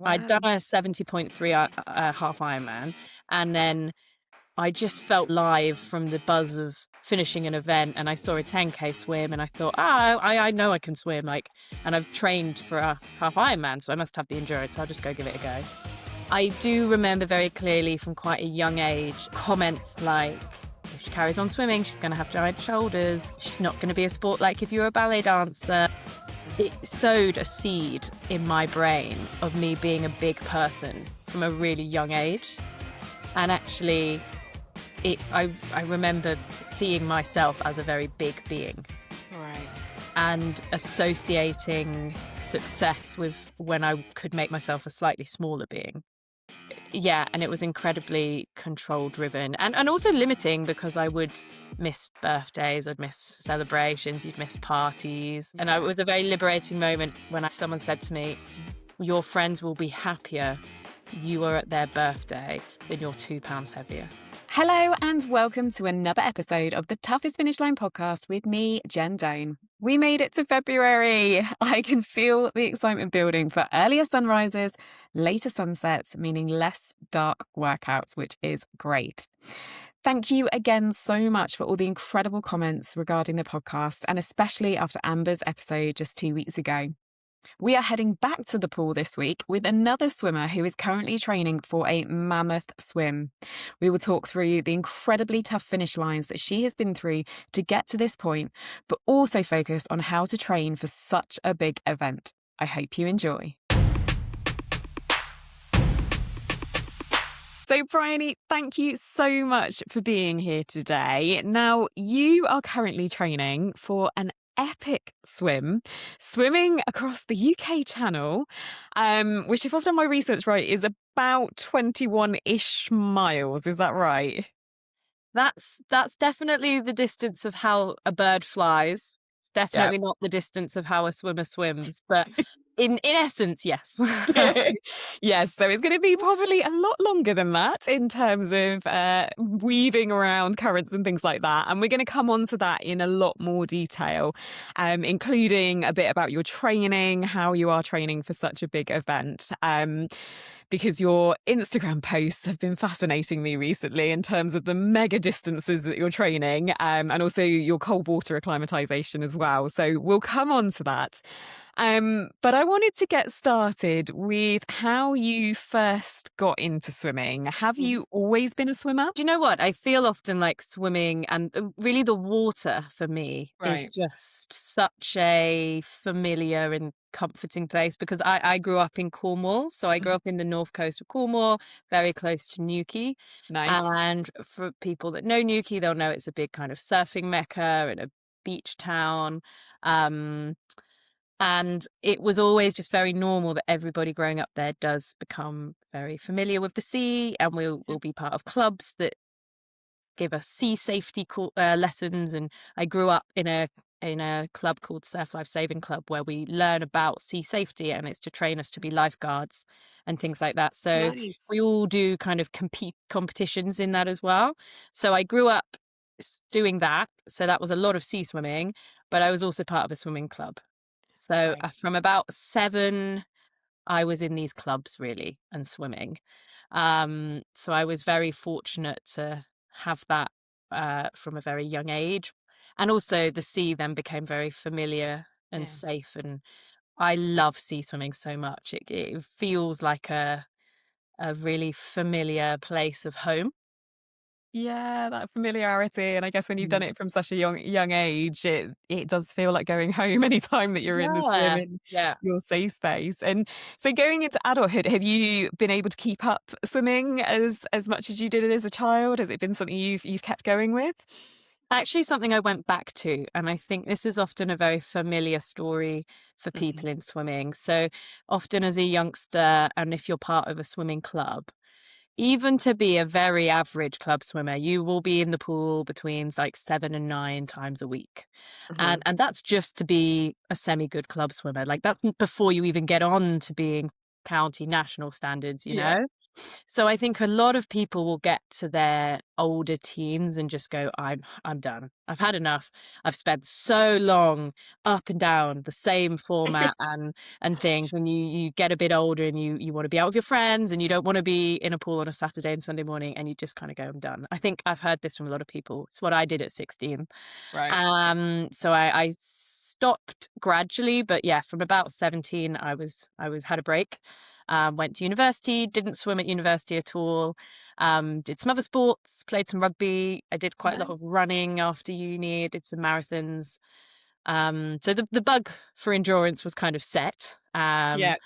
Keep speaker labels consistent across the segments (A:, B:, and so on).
A: I'd done
B: Wow.
A: a 70.3 half Ironman, and then I just felt live from the buzz of finishing an event, and I saw a 10K swim, and I thought, I know I can swim, like, and I've trained for a half Ironman, so I must have the endurance. I'll just go give it a go. I do remember very clearly from quite a young age comments like, if she carries on swimming, she's going to have giant shoulders. She's not going to be a sport like if you're a ballet dancer. It sowed a seed in my brain of me being a big person from a really young age. And actually, I remember seeing myself as a very big being
B: Right.
A: and associating success with when I could make myself a slightly smaller being. Yeah, and it was incredibly control driven and also limiting because I would miss birthdays, I'd miss celebrations, you'd miss parties. And it
B: Yeah.
A: was a very liberating moment when someone said to me, your friends will be happier you are at their birthday than you're 2 pounds heavier.
B: Hello and welcome to another episode of the Toughest Finish Line podcast with me, Jen Doan. We made it to February. I can feel the excitement building for earlier sunrises, later sunsets, meaning less dark workouts, which is great. Thank you again so much for all the incredible comments regarding the podcast, and especially after Amber's episode just 2 weeks ago. We are heading back to the pool this week with another swimmer who is currently training for a mammoth swim. We will talk through the incredibly tough finish lines that she has been through to get to this point, but also focus on how to train for such a big event. I hope you enjoy. So, Bryony, thank you so much for being here today. Now, you are currently training for an epic swim, swimming across the UK Channel, which, if I've done my research right, is about 21-ish miles. Is that right?
A: That's definitely the distance of how a bird flies. It's
B: Yeah.
A: definitely not the distance of how a swimmer swims, but in essence, yes.
B: Yes, so it's going to be probably a lot longer than that in terms of weaving around currents and things like that. And we're going to come on to that in a lot more detail, including a bit about your training, how you are training for such a big event. Because your Instagram posts have been fascinating me recently in terms of the mega distances that you're training, and also your cold water acclimatization as well. So we'll come on to that. But I wanted to get started with how you first got into swimming. Have you always been a swimmer?
A: Do you know what? I feel often like swimming and really the water for me is
B: Right.
A: just such a familiar and comforting place because I grew up in Cornwall. So I grew
B: Mhm.
A: up in the north coast of Cornwall, very close to Newquay.
B: Nice.
A: And for people that know Newquay, they'll know it's a big kind of surfing mecca and a beach town. Um, and it was always just very normal that everybody growing up there does become very familiar with the sea, and we'll be part of clubs that give us sea safety lessons. And I grew up in a club called Surf Life Saving Club where we learn about sea safety, and it's to train us to be lifeguards and things like that. So
B: Nice.
A: we all do kind of competitions in that as well. So I grew up doing that. So that was a lot of sea swimming, but I was also part of a swimming club. So
B: Right.
A: from about 7, I was in these clubs really and swimming. So I was very fortunate to have that from a very young age. And also the sea then became very familiar and
B: Yeah.
A: safe. And I love sea swimming so much. It feels like a really familiar place of home.
B: Yeah, that familiarity. And I guess when you've done
A: Mm.
B: it from such a young age, it does feel like going home anytime that you're in the swim
A: Yeah.
B: in
A: Yeah.
B: your safe space. And so going into adulthood, have you been able to keep up swimming as much as you did it as a child? Has it been something you've kept going with?
A: Actually, something I went back to, and I think this is often a very familiar story for
B: Mhm.
A: people in swimming. So often as a youngster, and if you're part of a swimming club, even to be a very average club swimmer, you will be in the pool between like 7 and 9 times a week. And
B: Mhm.
A: and that's just to be a semi-good club swimmer. Like that's before you even get on to being county, national standards, you
B: Yeah.
A: know? So I think a lot of people will get to their older teens and just go, I'm done. I've had enough. I've spent so long up and down the same format and things. And you get a bit older and you want to be out with your friends and you don't want to be in a pool on a Saturday and Sunday morning and you just kind of go, I'm done. I think I've heard this from a lot of people. It's what I did at 16.
B: Right.
A: So I stopped gradually, but yeah, from about 17, I was had a break. Went to university, didn't swim at university at all. Did some other sports, played some rugby. I did quite a lot
B: Nice.
A: of running after uni, did some marathons. So the bug for endurance was kind of set.
B: Yeah.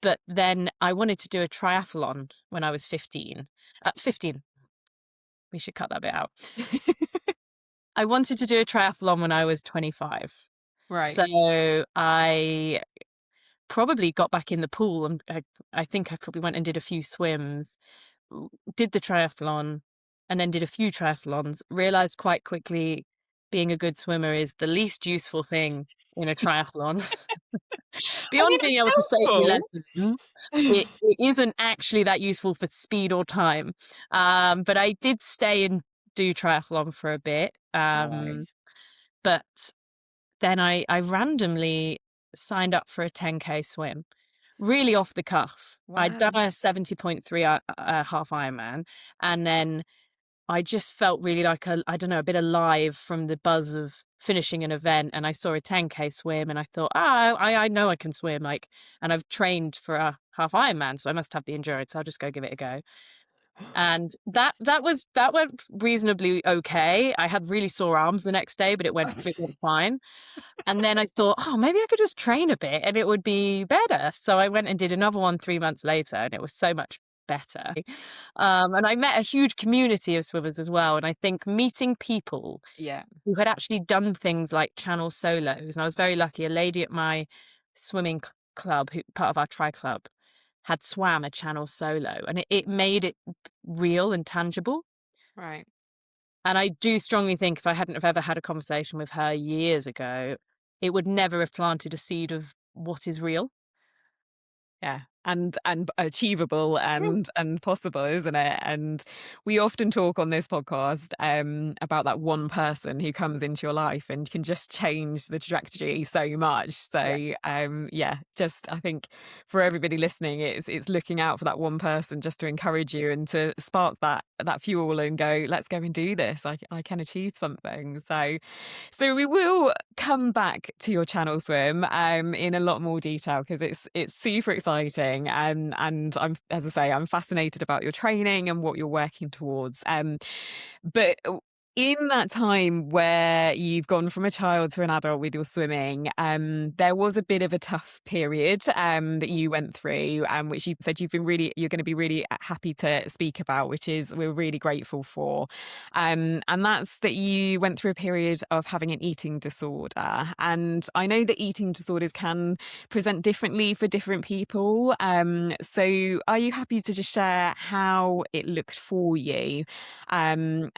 A: But then I wanted to do a triathlon when I was 15. 15. We should cut that bit out. I wanted to do a triathlon when I was 25.
B: Right.
A: So I probably got back in the pool and I think I probably went and did a few swims, did the triathlon, and then did a few triathlons. Realized quite quickly being a good swimmer is the least useful thing in a triathlon.
B: I mean,
A: Beyond being able to
B: it's
A: save you
B: helpful.
A: lessons, it isn't actually that useful for speed or time. But I did stay and do triathlon for a bit.
B: Right.
A: But then I randomly signed up for a 10K swim, really off the cuff. I'd done
B: Wow.
A: a 70.3 half Ironman, and then I just felt really like I don't know, a bit alive from the buzz of finishing an event. And I saw a 10K swim, and I thought, I know I can swim, like, and I've trained for a half Ironman, so I must have the endurance. I'll just go give it a go. And that went reasonably okay. I had really sore arms the next day, but it went fine. And then I thought, oh, maybe I could just train a bit and it would be better. So I went and did another one 3 months later, and it was so much better. And I met a huge community of swimmers as well. And I think meeting people
B: Yeah.
A: who had actually done things like channel solos, and I was very lucky. A lady at my swimming club, who part of our tri club, had swam a channel solo, and it made it real and tangible.
B: Right.
A: And I do strongly think if I hadn't have ever had a conversation with her years ago, it would never have planted a seed of what is real.
B: Yeah, and achievable
A: Mm.
B: and possible, isn't it? And we often talk on this podcast about that one person who comes into your life and can just change the trajectory so much.
A: Yeah.
B: So yeah, just I think for everybody listening, it's looking out for that one person just to encourage you and to spark that fuel and go, let's go and do this. I can achieve something. So we will come back to your channel swim in a lot more detail because it's super exciting and I'm, as I say, I'm fascinated about your training and what you're working towards. But in that time where you've gone from a child to an adult with your swimming, there was a bit of a tough period that you went through, which you said you're going to be really happy to speak about, which is we're really grateful for. And that's that you went through a period of having an eating disorder. And I know that eating disorders can present differently for different people. So are you happy to just share how it looked for you? And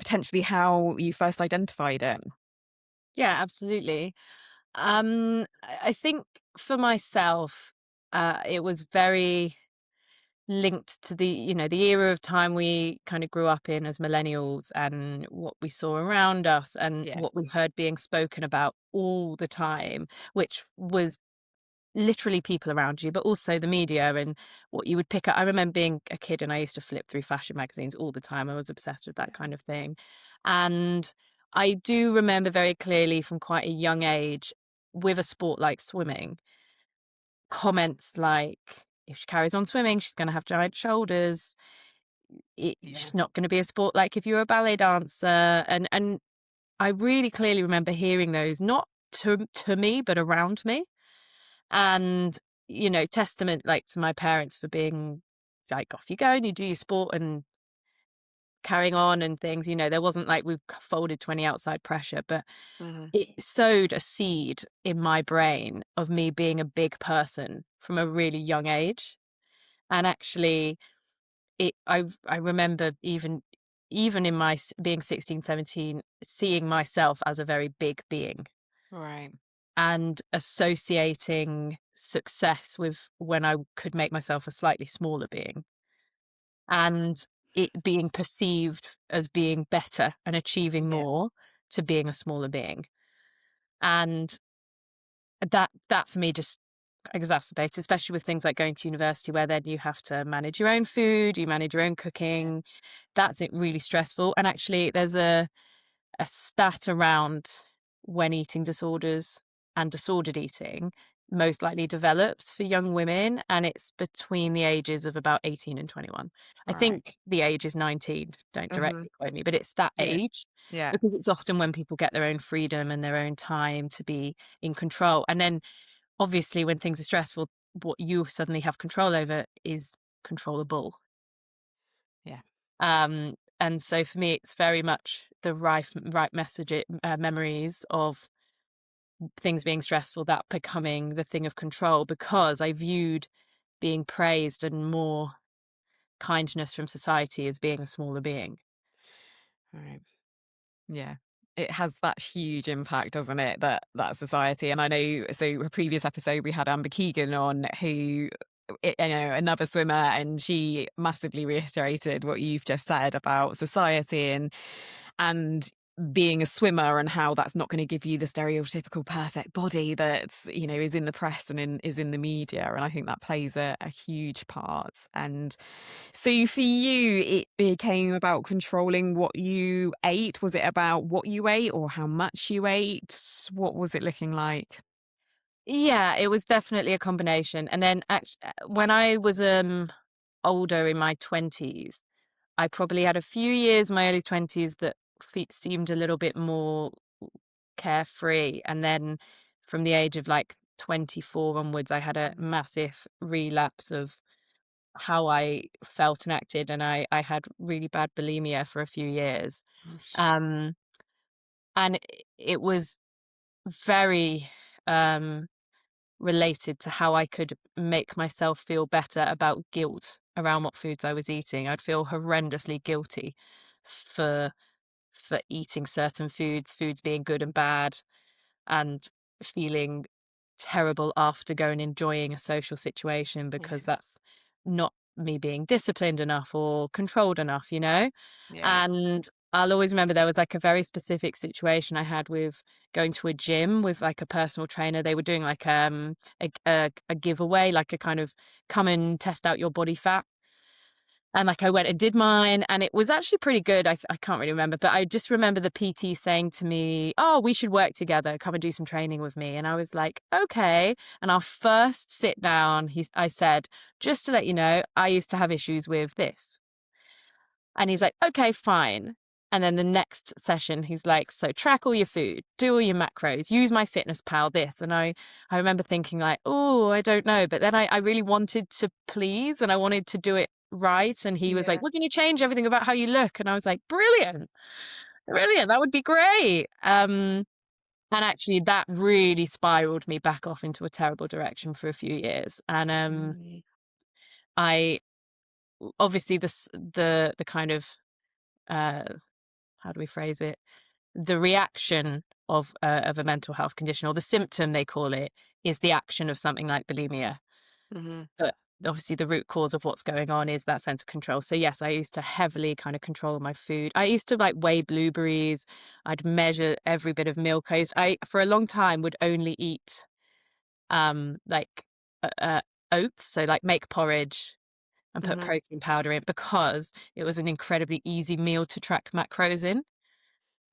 B: potentially how you first identified it.
A: Yeah, absolutely. I think for myself, it was very linked to the era of time we kind of grew up in as millennials and what we saw around us and
B: Yeah.
A: what we heard being spoken about all the time, which was literally people around you, but also the media and what you would pick up. I remember being a kid and I used to flip through fashion magazines all the time. I was obsessed with that kind of thing. And I do remember very clearly from quite a young age with a sport like swimming, comments like, if she carries on swimming, she's going to have giant shoulders.
B: Yeah.
A: It's not going to be a sport like if you're a ballet dancer. And I really clearly remember hearing those, not to me, but around me. And, testament like to my parents for being like, off you go and you do your sport and carrying on and things. There wasn't like we folded to any outside pressure, but
B: Mhm.
A: it sowed a seed in my brain of me being a big person from a really young age. And actually I remember even in my being 16, 17, seeing myself as a very big being
B: Right.
A: and associating success with when I could make myself a slightly smaller being, and it being perceived as being better and achieving
B: Yeah.
A: more to being a smaller being. And that for me just exacerbates, especially with things like going to university where then you have to manage your own food, you manage your own
B: Yeah.
A: cooking. That's it really stressful. And actually there's a stat around when eating disorders and disordered eating most likely develops for young women, and it's between the ages of about 18 and 21. I
B: Right.
A: think the age is 19, don't
B: Mm-hmm.
A: directly quote me, but it's that
B: Yeah.
A: age,
B: Yeah.
A: because it's often when people get their own freedom and their own time to be in control. And then obviously when things are stressful, what you suddenly have control over is controllable.
B: Yeah.
A: And so for me, it's very much the right message, memories of things being stressful, that becoming the thing of control, because I viewed being praised and more kindness from society as being a smaller being.
B: Right. Yeah. It has that huge impact, doesn't it? That society. And I know, so a previous episode we had Amber Keegan on, who another swimmer, and she massively reiterated what you've just said about society and being a swimmer, and how that's not going to give you the stereotypical perfect body that's, is in the press and is in the media. And I think that plays a huge part. And so for you, it became about controlling what you ate. Was it about what you ate or how much you ate? What was it looking like?
A: Yeah, it was definitely a combination. And then when I was older in my 20s, I probably had a few years in my early 20s that seemed a little bit more carefree. And then from the age of like 24 onwards, I had a massive relapse of how I felt and acted. And I had really bad bulimia for a few years.
B: Gosh.
A: Um, and it was very um, related to how I could make myself feel better about guilt around what foods I was eating. I'd feel horrendously guilty for eating certain foods being good and bad, and feeling terrible after going and enjoying a social situation because
B: Yeah.
A: that's not me being disciplined enough or controlled enough, you know?
B: Yeah.
A: And I'll always remember there was like a very specific situation I had with going to a gym with like a personal trainer. They were doing like a giveaway, like a kind of come and test out your body fat. And, like, I went and did mine, and it was actually pretty good. I can't really remember, but I just remember the PT saying to me, "Oh, we should work together. Come and do some training with me." And I was like, "Okay." And our first sit down, I said, "Just to let you know, I used to have issues with this." And he's like, "Okay, fine." And then the next session, he's like, "So track all your food, do all your macros, use my fitness pal, this." And I remember thinking like, "Oh, I don't know." But then I really wanted to please and I wanted to do it right. And he was like,
B: Yeah.
A: "Well, can you change everything about how you look?" And I was like, "Brilliant, brilliant. That would be great." And actually that really spiraled me back off into a terrible direction for a few years. And
B: Really?
A: I obviously the kind of uh how do we phrase it? The reaction of a mental health condition, or the symptom they call it, is the action of something like bulimia.
B: Mm-hmm.
A: But obviously the root cause of what's going on is that sense of control. So yes, I used to heavily kind of control my food. I used to like weigh blueberries. I'd measure every bit of milk. I for a long time would only eat like oats, so like make porridge and put
B: Mm-hmm.
A: protein powder in, because it was an incredibly easy meal to track macros in.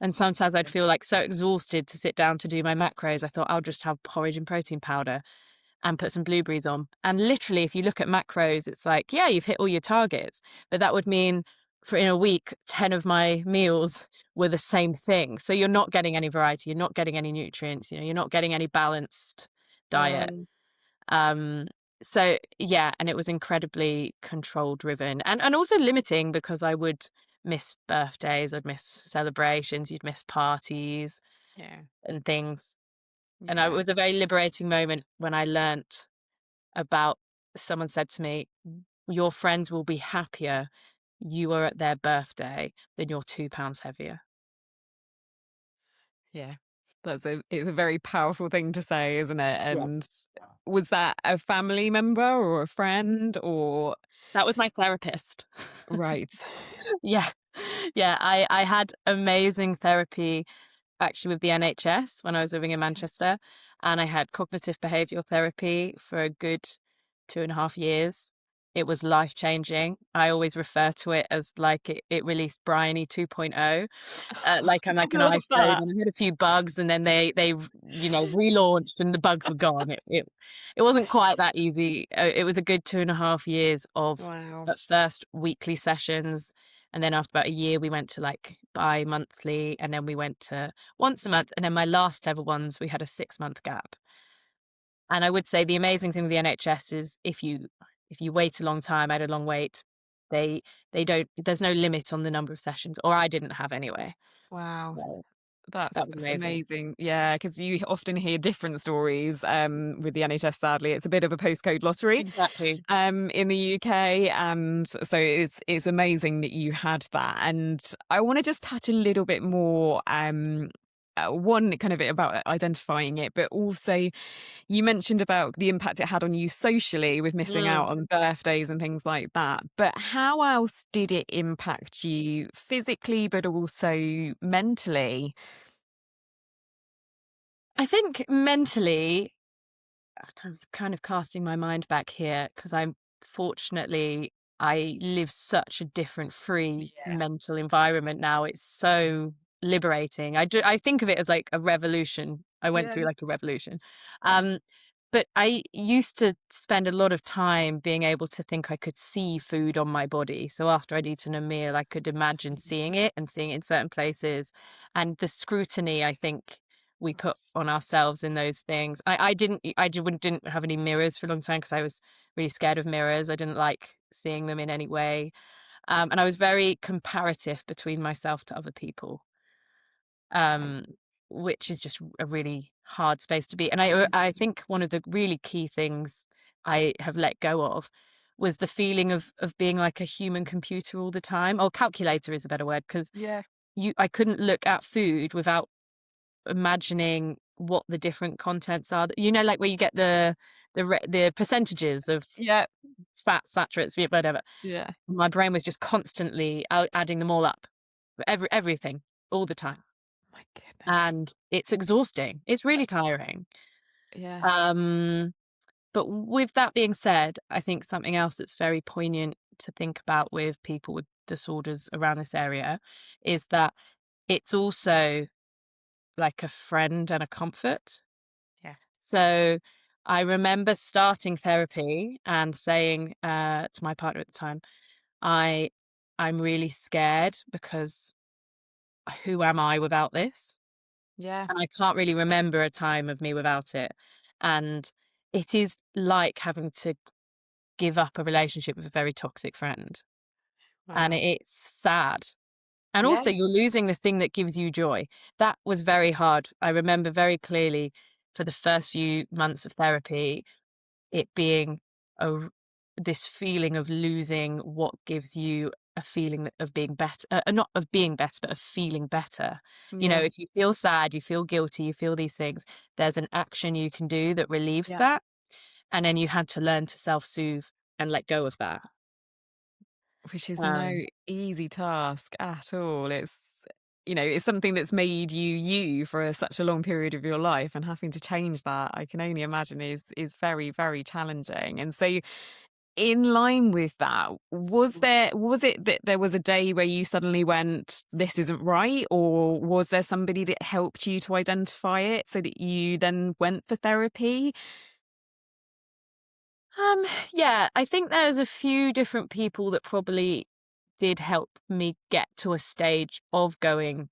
A: And sometimes I'd feel like so exhausted to sit down to do my macros. I thought I'll just have porridge and protein powder and put some blueberries on. And literally, if you look at macros, it's like, yeah, you've hit all your targets. But that would mean for in a week, 10 of my meals were the same thing. So you're not getting any variety. You're not getting any nutrients. You're not getting any balanced diet.
B: Mm.
A: Um, so yeah, and it was incredibly control driven and also limiting, because I would miss birthdays, I'd miss celebrations, you'd miss parties
B: Yeah.
A: and things. And it
B: Yeah.
A: was a very liberating moment when I learnt about, someone said to me, your friends will be happier you are at their birthday than you're 2 pounds heavier.
B: Yeah. It's a very powerful thing to say, isn't it?
A: Yeah.
B: And was that a family member or a friend or
A: That was my therapist.
B: right?
A: Yeah. Yeah, I had amazing therapy actually with the NHS when I was living in Manchester, and I had cognitive behavioural therapy for a good 2.5 years. It was life changing. I always refer to it as like it released Bryony 2.0. Like I'm
B: I
A: like an
B: love
A: iPhone,
B: that.
A: and I had a few bugs, and then they relaunched, and the bugs were gone. It wasn't quite that easy. It was a good 2.5 years of
B: Wow.
A: at first weekly sessions, and then after about a year we went to like bi-monthly, and then we went to once a month, and then my last ever ones we had a 6 month gap. And I would say the amazing thing with the NHS is if you wait a long time, I had a long wait, they they don't there's no limit on the number of sessions, or I didn't have anyway.
B: Wow.
A: So that was
B: That's
A: amazing.
B: amazing. Yeah, because you often hear different stories with the NHS, sadly. It's a bit of a postcode lottery
A: Exactly.
B: in the UK. And so it's amazing that you had that. And I want to just touch a little bit more one kind of bit about identifying it, but also you mentioned about the impact it had on you socially with missing
A: Mm.
B: out on birthdays and things like that. But how else did it impact you physically, but also mentally?
A: I think mentally, I'm kind of casting my mind back here because fortunately I live such a different free
B: Yeah.
A: mental environment now. It's so liberating. I think of it as like a revolution. I went
B: Yeah.
A: through like a revolution. Um, but I used to spend a lot of time being able to think I could see food on my body. So after I'd eaten a meal, I could imagine seeing it and seeing it in certain places. And the scrutiny, I think, we put on ourselves in those things. Didn't have any mirrors for a long time because I was really scared of mirrors. I didn't like seeing them in any way. And I was very comparative between myself to other people, um, which is just a really hard space to be. And I think one of the really key things I have let go of was the feeling of being like a human computer all the time. Or calculator is a better word, because
B: Yeah.
A: I couldn't look at food without imagining what the different contents are. You know, like where you get the percentages of
B: Yeah.
A: fat, saturates, whatever.
B: Yeah.
A: My brain was just constantly adding them all up, everything, all the time,
B: My goodness.
A: and it's exhausting. It's really tiring.
B: Yeah.
A: Um, but with that being said, I think something else that's very poignant to think about with people with disorders around this area is that it's also like a friend and a comfort.
B: Yeah.
A: So I remember starting therapy and saying to my partner at the time, I I'm really scared because who am I without this?
B: Yeah.
A: And I can't really remember a time of me without it. And it is like having to give up a relationship with a very toxic friend. And
B: Wow.
A: it's sad. And
B: Yeah.
A: also you're losing the thing that gives you joy. That was very hard. I remember very clearly for the first few months of therapy, it being a r this feeling of losing what gives you a feeling of being better, not of being better, but of feeling better. You know,
B: Yeah.
A: if you feel sad, you feel guilty, you feel these things, there's an action you can do that relieves
B: Yeah.
A: that, and then you had to learn to self-soothe and let go of that.
B: Which is no
A: Um,
B: easy task at all. It's something that's made you for such a long period of your life, and having to change that, I can only imagine is very, very challenging. And so in line with that, was it that there was a day where you suddenly went, this isn't right? Or was there somebody that helped you to identify it so that you then went for therapy?
A: um, yeah, I think there's a few different people that probably did help me get to a stage of going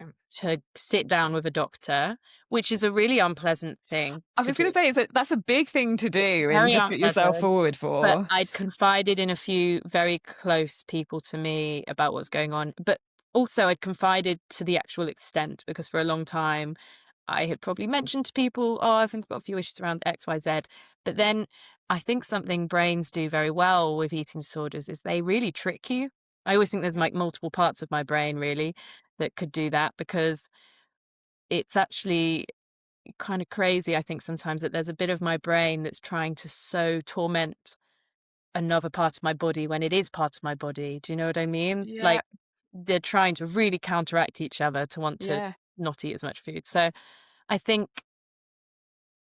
B: Um,
A: to sit down with a doctor, which is a really unpleasant thing
B: I
A: to
B: was going to
A: do.
B: say that's a big thing to do and
A: Very
B: to put yourself
A: unpleasant.
B: forward
A: But
B: for.
A: I'd confided in a few very close people to me about what's going on. But also I'd confided to the actual extent because for a long time I had probably mentioned to people, oh, I've got a few issues around XYZ. But then I think something brains do very well with eating disorders is they really trick you. I always think there's like multiple parts of my brain really that could do that because it's actually kind of crazy, I think, sometimes, that there's a bit of my brain that's trying to so torment another part of my body when it is part of my body. Do you know what I mean?
B: Yeah.
A: Like, they're trying to really counteract each other to want to
B: Yeah.
A: not eat as much food. So I think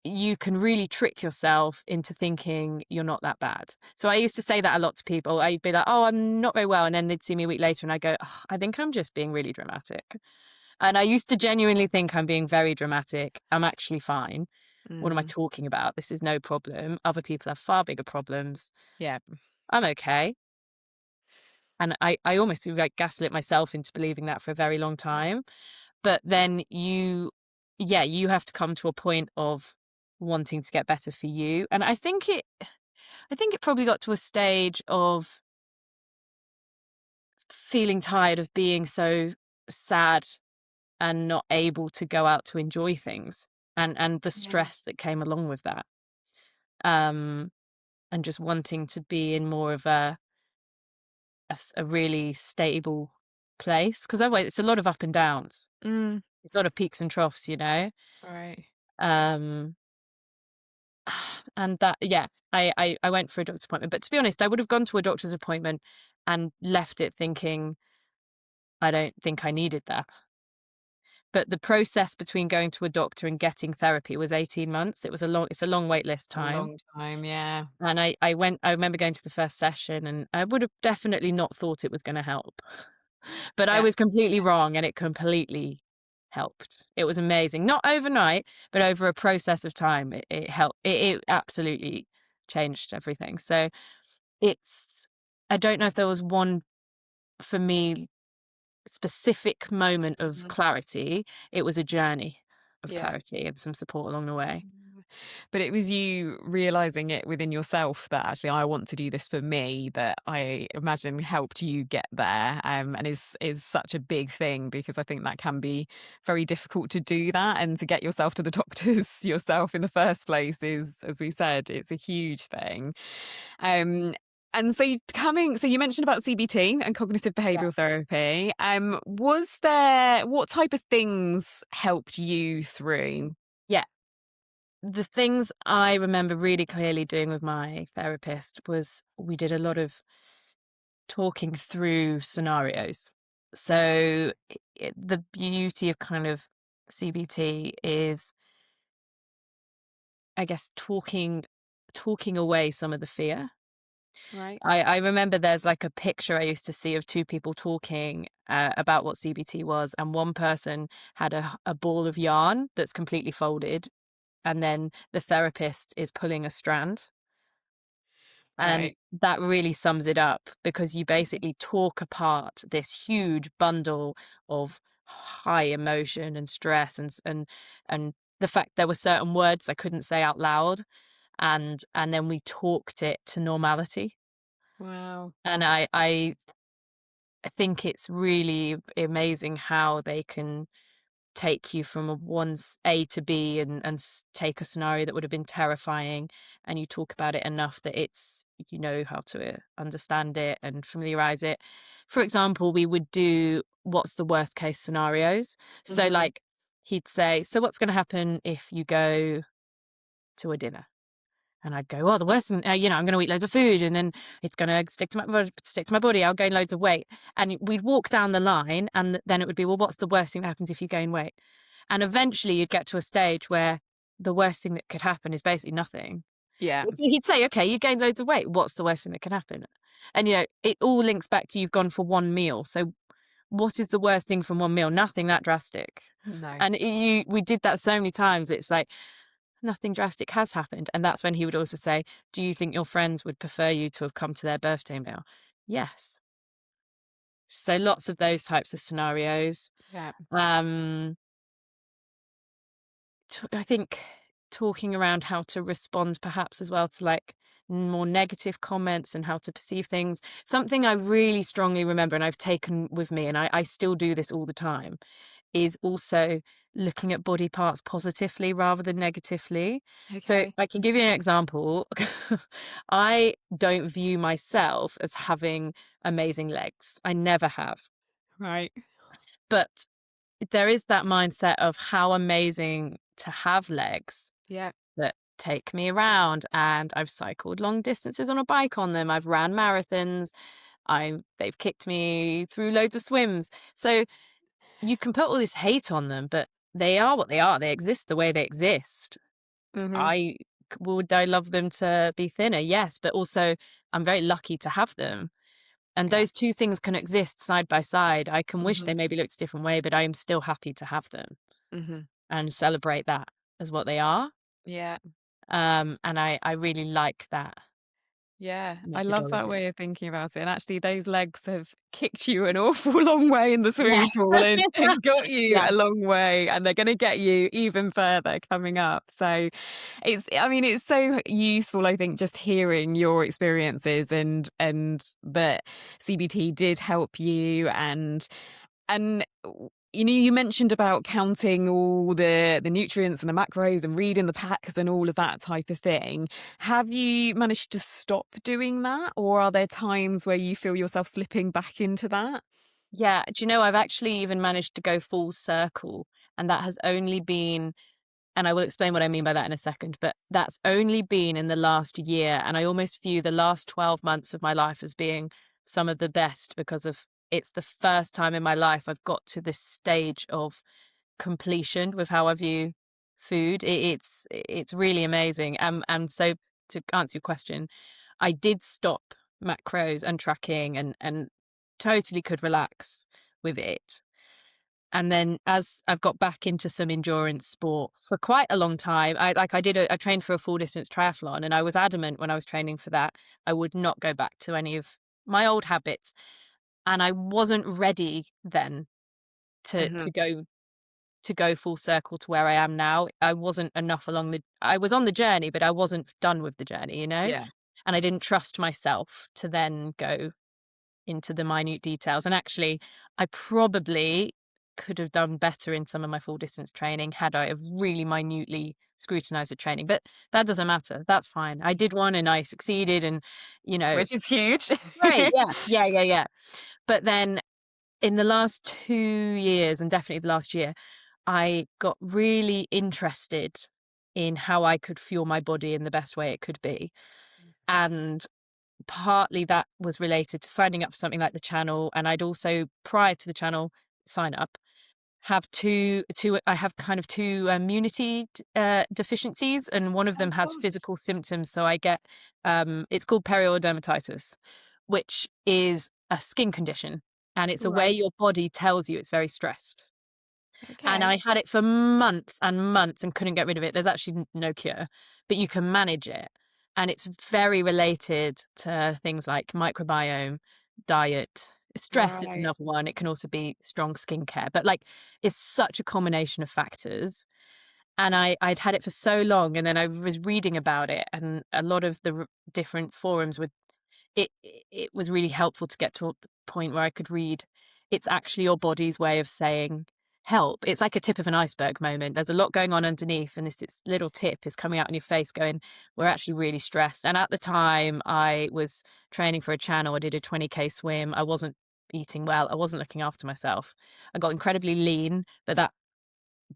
A: you can really trick yourself into thinking you're not that bad. So I used to say that a lot to people. I'd be like, "Oh, I'm not very well," and then they'd see me a week later, and I go, "Oh, I think I'm just being really dramatic." And I used to genuinely think I'm being very dramatic. I'm actually fine. What am I
B: Mm.
A: talking about? This is no problem. Other people have far bigger problems.
B: Yeah.
A: I'm okay. And I almost like gaslit myself into believing that for a very long time. But then yeah, you have to come to a point of wanting to get better for you. And I think it probably got to a stage of feeling tired of being so sad and not able to go out to enjoy things, and the
B: Yeah.
A: stress that came along with that. Um, and just wanting to be in more of a really stable place, because otherwise it's a lot of up and downs.
B: Mm.
A: It's a lot of peaks and troughs, you know?
B: Right.
A: Um, and that, yeah, I went for a doctor's appointment, but to be honest, I would have gone to a doctor's appointment and left it thinking, I don't think I needed that. But the process between going to a doctor and getting therapy was 18 months. It's a long wait list
B: A
A: time.
B: long time. Yeah.
A: And I remember going to the first session, and I would have definitely not thought it was going to help. But I
B: Yeah.
A: was completely wrong, and it completely helped. It was amazing. Not overnight, but over a process of time, it helped. It absolutely changed everything. So it's, I don't know if there was one, for me, specific moment of
B: Mm.
A: clarity. It was a journey of
B: Yeah.
A: clarity and some support along the way.
B: Mm. But it was you realizing it within yourself that actually I want to do this for me, that I imagine helped you get there, and is such a big thing, because I think that can be very difficult to do that, and to get yourself to the doctors yourself in the first place is, as we said, it's a huge thing. Um, and so so you mentioned about CBT and cognitive behavioral
A: Yes.
B: therapy. What type of things helped you through?
A: Yeah. The things I remember really clearly doing with my therapist was we did a lot of talking through scenarios. So the beauty of kind of CBT is, I guess, talking away some of the fear.
B: Right.
A: I remember there's like a picture I used to see of two people talking about what CBT was, and one person had a ball of yarn that's completely folded, and then the therapist is pulling a strand. And
B: Right.
A: that really sums it up, because you basically talk apart this huge bundle of high emotion and stress, and the fact there were certain words I couldn't say out loud, and then we talked it to normality.
B: Wow.
A: And I think it's really amazing how they can take you from A to B, and take a scenario that would have been terrifying, and you talk about it enough that it's, you know, how to understand it and familiarize it. For example, we would do what's the worst case scenarios. So
B: Hmm.
A: like, he'd say, so what's going to happen if you go to a dinner? And I'd go, well, the worst thing, I'm going to eat loads of food, and then it's going to stick to my body. I'll gain loads of weight. And we'd walk down the line, and then it would be, well, what's the worst thing that happens if you gain weight? And eventually you'd get to a stage where the worst thing that could happen is basically nothing.
B: Yeah.
A: So he'd say, okay, you gained loads of weight. What's the worst thing that can happen? And, it all links back to you've gone for one meal. So what is the worst thing from one meal? Nothing that drastic.
B: No.
A: And we did that so many times. It's like, nothing drastic has happened. And that's when he would also say, do you think your friends would prefer you to have come to their birthday meal? Yes. So lots of those types of scenarios.
B: Yeah.
A: Um, I think talking around how to respond perhaps as well to like more negative comments and how to perceive things. Something I really strongly remember, and I've taken with me, and I still do this all the time, is also looking at body parts positively rather than negatively. So
B: Okay.
A: I can give you an example. I don't view myself as having amazing legs. I never have.
B: Right.
A: But there is that mindset of how amazing to have legs
B: Yeah.
A: that take me around, and I've cycled long distances on a bike on them. I've ran marathons. They've kicked me through loads of swims. So you can put all this hate on them, but they are what they are. They exist the way they exist.
B: Hmm.
A: I would I love them to be thinner? Yes, but also I'm very lucky to have them. And
B: Yeah.
A: those two things can exist side by side. I can wish
B: Hmm.
A: they maybe looked a different way, but I am still happy to have them
B: Hmm.
A: and celebrate that as what they are.
B: Yeah.
A: And I really like that
B: Yeah, I love that
A: methodology.
B: way of thinking about it. And actually, those legs have kicked you an awful long way in the swimming
A: Yes.
B: pool and got you
A: Yes.
B: a long way. And they're going to get you even further coming up. So I mean, it's so useful, I think, just hearing your experiences and that CBT did help you and you mentioned about counting all the nutrients and the macros and reading the packs and all of that type of thing. Have you managed to stop doing that, or are there times where you feel yourself slipping back into that?
A: Yeah. Do you know, I've actually even managed to go full circle, and that has only been, and I will explain what I mean by that in a second, but that's only been in the last year. And I almost view the last 12 months of my life as being some of the best because of it's the first time in my life I've got to this stage of completion with how I view food. It's really amazing. And so to answer your question, I did stop macros and tracking and totally could relax with it. And then as I've got back into some endurance sport for quite a long time, I trained for a full distance triathlon, and I was adamant when I was training for that I would not go back to any of my old habits. And I wasn't ready then to
B: Hmm.
A: to go to go full circle to where I am now. I wasn't enough along the I was on the journey, but I wasn't done with the journey, you know?
B: Yeah.
A: And I didn't trust myself to then go into the minute details. And actually, I probably could have done better in some of my full distance training had I have really minutely scrutinized the training. But that doesn't matter. That's fine. I did one and I succeeded, and you know,
B: Which is huge.
A: great, yeah, yeah, yeah, yeah. But then in the last 2 years, and definitely the last year, I got really interested in how I could fuel my body in the best way it could be. And partly that was related to signing up for something like the channel. And I'd also, prior to the channel sign up, have two I have kind of two immunity deficiencies, and one of
B: Oh
A: them has
B: gosh.
A: physical symptoms. So I get it's called periodermatitis, which is a skin condition, and it's a way
B: Right.
A: your body tells you it's very stressed. And
B: Okay.
A: I had it for months and months and couldn't get rid of it. There's actually no cure, but you can manage it. And it's very related to things like microbiome, diet. Stress is
B: Right.
A: another one. It can also be strong skincare, but like it's such a combination of factors. And I'd had it for so long, and then I was reading about it, and a lot of the different forums would it was really helpful to get to a point where I could read, it's actually your body's way of saying help. It's like a tip of an iceberg moment. There's a lot going on underneath, and this little tip is coming out in your face going, we're actually really stressed. And at the time I was training for a channel. I did a 20K swim. I wasn't eating well. I wasn't looking after myself. I got incredibly lean, but that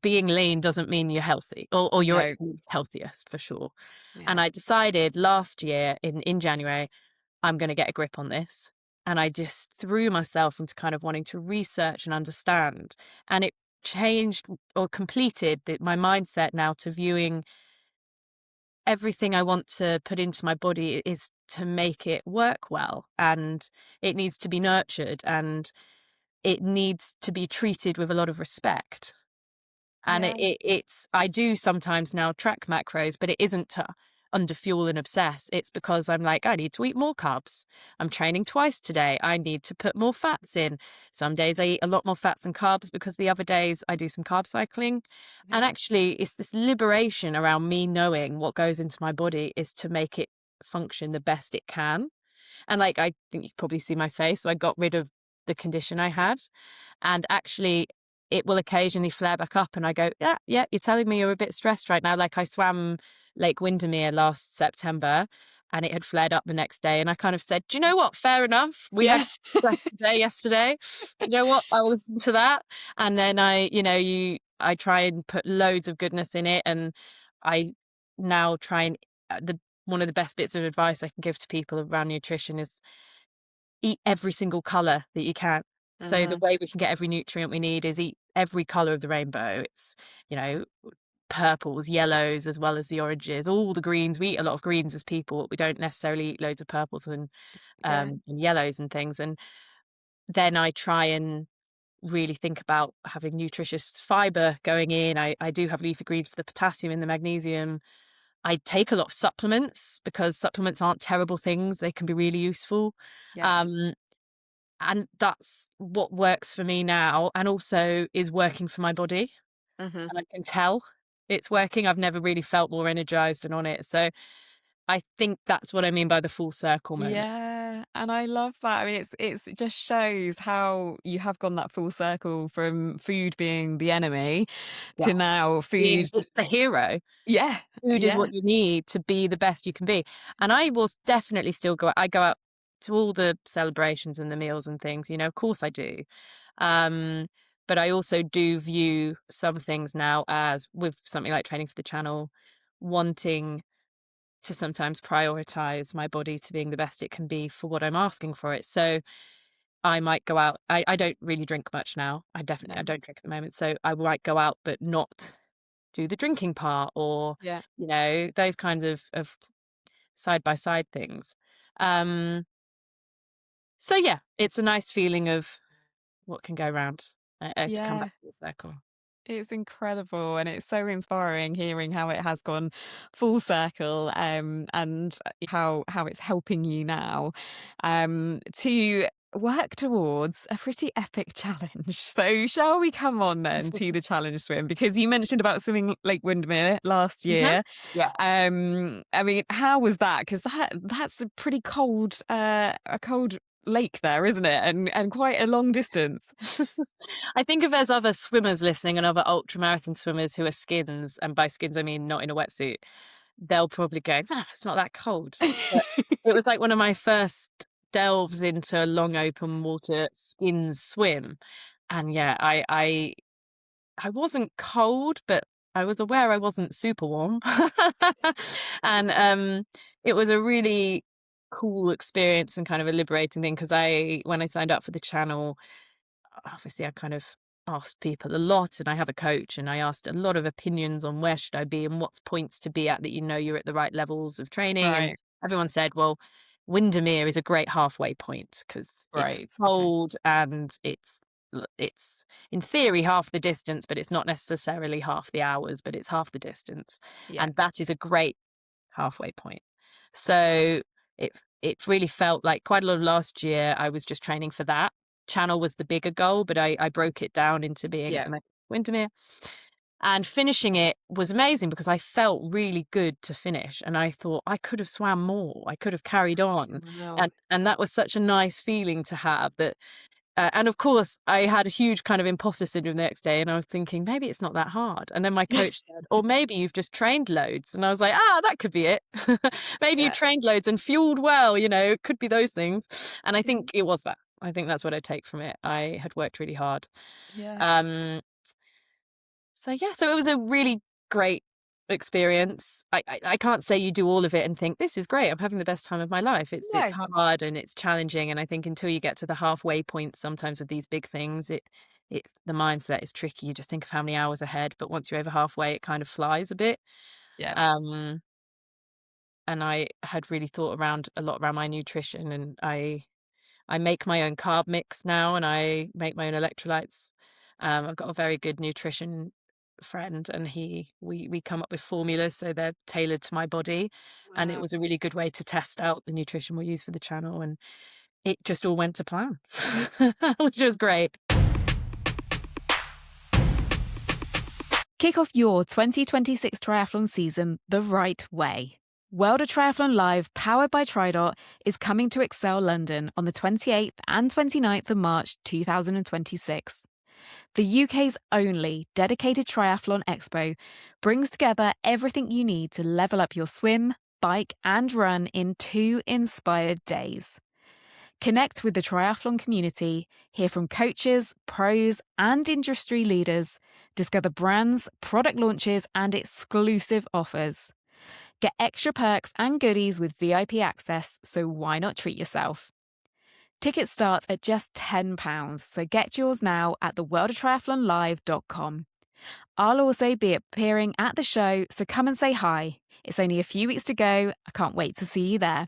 A: being lean doesn't mean you're healthy, or you're at
B: No.
A: your healthiest for sure. And
B: Yeah.
A: I decided last year in January, I'm going to get a grip on this. And I just threw myself into kind of wanting to research and understand. And it changed or completed my mindset now to viewing everything I want to put into my body is to make it work well. And it needs to be nurtured, and it needs to be treated with a lot of respect. And
B: Yeah.
A: it's I do sometimes now track macros, but it isn't to underfuel and obsess. It's because I'm like, I need to eat more carbs. I'm training twice today. I need to put more fats in. Some days I eat a lot more fats than carbs because the other days I do some carb cycling. And
B: Yeah.
A: actually, it's this liberation around me knowing what goes into my body is to make it function the best it can. And like, I think you probably see my face. So I got rid of the condition I had. And actually, it will occasionally flare back up. And I go, yeah, yeah, you're telling me you're a bit stressed right now. Like I swam Lake Windermere last September, and it had flared up the next day. And I kind of said, do you know what? Fair enough. We had
B: Yeah.
A: a stressful day yesterday. You know what? I'll listen to that. And then I try and put loads of goodness in it. And I now try and one of the best bits of advice I can give to people around nutrition is eat every single color that you can. So the
B: Mhm.
A: way we can get every nutrient we need is eat every color of the rainbow. It's, you know, purples, yellows, as well as the oranges, all the greens. We eat a lot of greens as people. But we don't necessarily eat loads of purples
B: Yeah.
A: and yellows and things. And then I try and really think about having nutritious fiber going in. I do have leafy greens for the potassium and the magnesium. I take a lot of supplements because supplements aren't terrible things. They can be really useful.
B: Yeah.
A: Um, and that's what works for me now, and also is working for my body.
B: Mhm.
A: And I can tell it's working. I've never really felt more energized and on it. So I think that's what I mean by the full circle moment.
B: Yeah, and I love that. I mean, it just shows how you have gone that full circle from food being the enemy
A: Yeah.
B: to now food.
A: It's the hero.
B: Yeah,
A: Food is
B: yeah,
A: what you need to be the best you can be. And I will definitely still I go out to all the celebrations and the meals and things, of course I do. Um, but I also do view some things now as, with something like training for the channel, wanting to sometimes prioritize my body to being the best it can be for what I'm asking for it. So I might go out. I don't really drink much now. I
B: no,
A: don't drink at the moment. So I might go out, but not do the drinking part, or,
B: yeah,
A: those kinds of side by side things. Um, so yeah, it's a nice feeling of what can go round, to come
B: yeah.
A: back to the circle.
B: It's incredible, and it's so inspiring hearing how it has gone full circle, and how it's helping you now, to work towards a pretty epic challenge. So, shall we come on then to the challenge swim? Because you mentioned about swimming Lake Windermere last
A: Mhm.
B: year.
A: Yeah.
B: I mean, how was that? Because that's a pretty cold, a cold lake there, isn't it? And quite a long distance.
A: I think if there's other swimmers listening and other ultra marathon swimmers who are skins, and by skins I mean not in a wetsuit, they'll probably go, "Nah, it's not that cold." But it was like one of my first delves into a long open water skins swim. And yeah, I wasn't cold, but I was aware I wasn't super warm. And it was a really cool experience and kind of a liberating thing, because when I signed up for the channel, obviously I kind of asked people a lot, and I have a coach, and I asked a lot of opinions on where should I be and what's points to be at that you're at the right levels of training. And
B: Right.
A: everyone said, well, Windermere is a great halfway point because it's
B: Right. Okay.
A: cold and it's in theory half the distance, but it's not necessarily half the hours, but it's half the distance.
B: Yeah.
A: And that is a great halfway point. So it it really felt like quite a lot of last year I was just training for that. Channel was the bigger goal, but I broke it down into being
B: Yeah.
A: Windermere. And finishing it was amazing because I felt really good to finish, and I thought I could have swam more. I could have carried on.
B: Wow.
A: And that was such a nice feeling to have. That and of course, I had a huge kind of imposter syndrome the next day, and I was thinking, maybe it's not that hard. And then my coach said, or maybe you've just trained loads. And I was like, that could be it. Maybe you
B: Yeah.
A: trained loads and fueled well, it could be those things. And I
B: Mhm.
A: think it was that. I think that's what I take from it. I had worked really hard.
B: Yeah.
A: Um, so yeah, so it was a really great experience. I can't say you do all of it and think this is great, I'm having the best time of my life. It's
B: No.
A: hard and it's challenging, and I think until you get to the halfway point sometimes of these big things, it's the mindset is tricky. You just think of how many hours ahead, but once you're over halfway it kind of flies a bit.
B: Yeah.
A: um and I had really thought around a lot around my nutrition, and I make my own carb mix now, and I make my own electrolytes. I've got a very good nutrition friend, and we come up with formulas so they're tailored to my body. And it
B: Wow.
A: was a really good way to test out the nutrition we use for the channel, and it just all went to plan, which was great.
B: Kick off your 2026 triathlon season the right way. World of Triathlon Live, powered by Tridot, is coming to Excel London on the 28th and 29th of March 2026. The UK's only dedicated triathlon expo brings together everything you need to level up your swim, bike and run in 2 inspired days. Connect with the triathlon community, hear from coaches, pros, and industry leaders, discover brands, product launches, and exclusive offers. Get extra perks and goodies with VIP access, so why not treat yourself? Tickets start at just £10, so get yours now at theworldoftriathlonlive.com. I'll also be appearing at the show, so come and say hi. It's only a few weeks to go. I can't wait to see you there.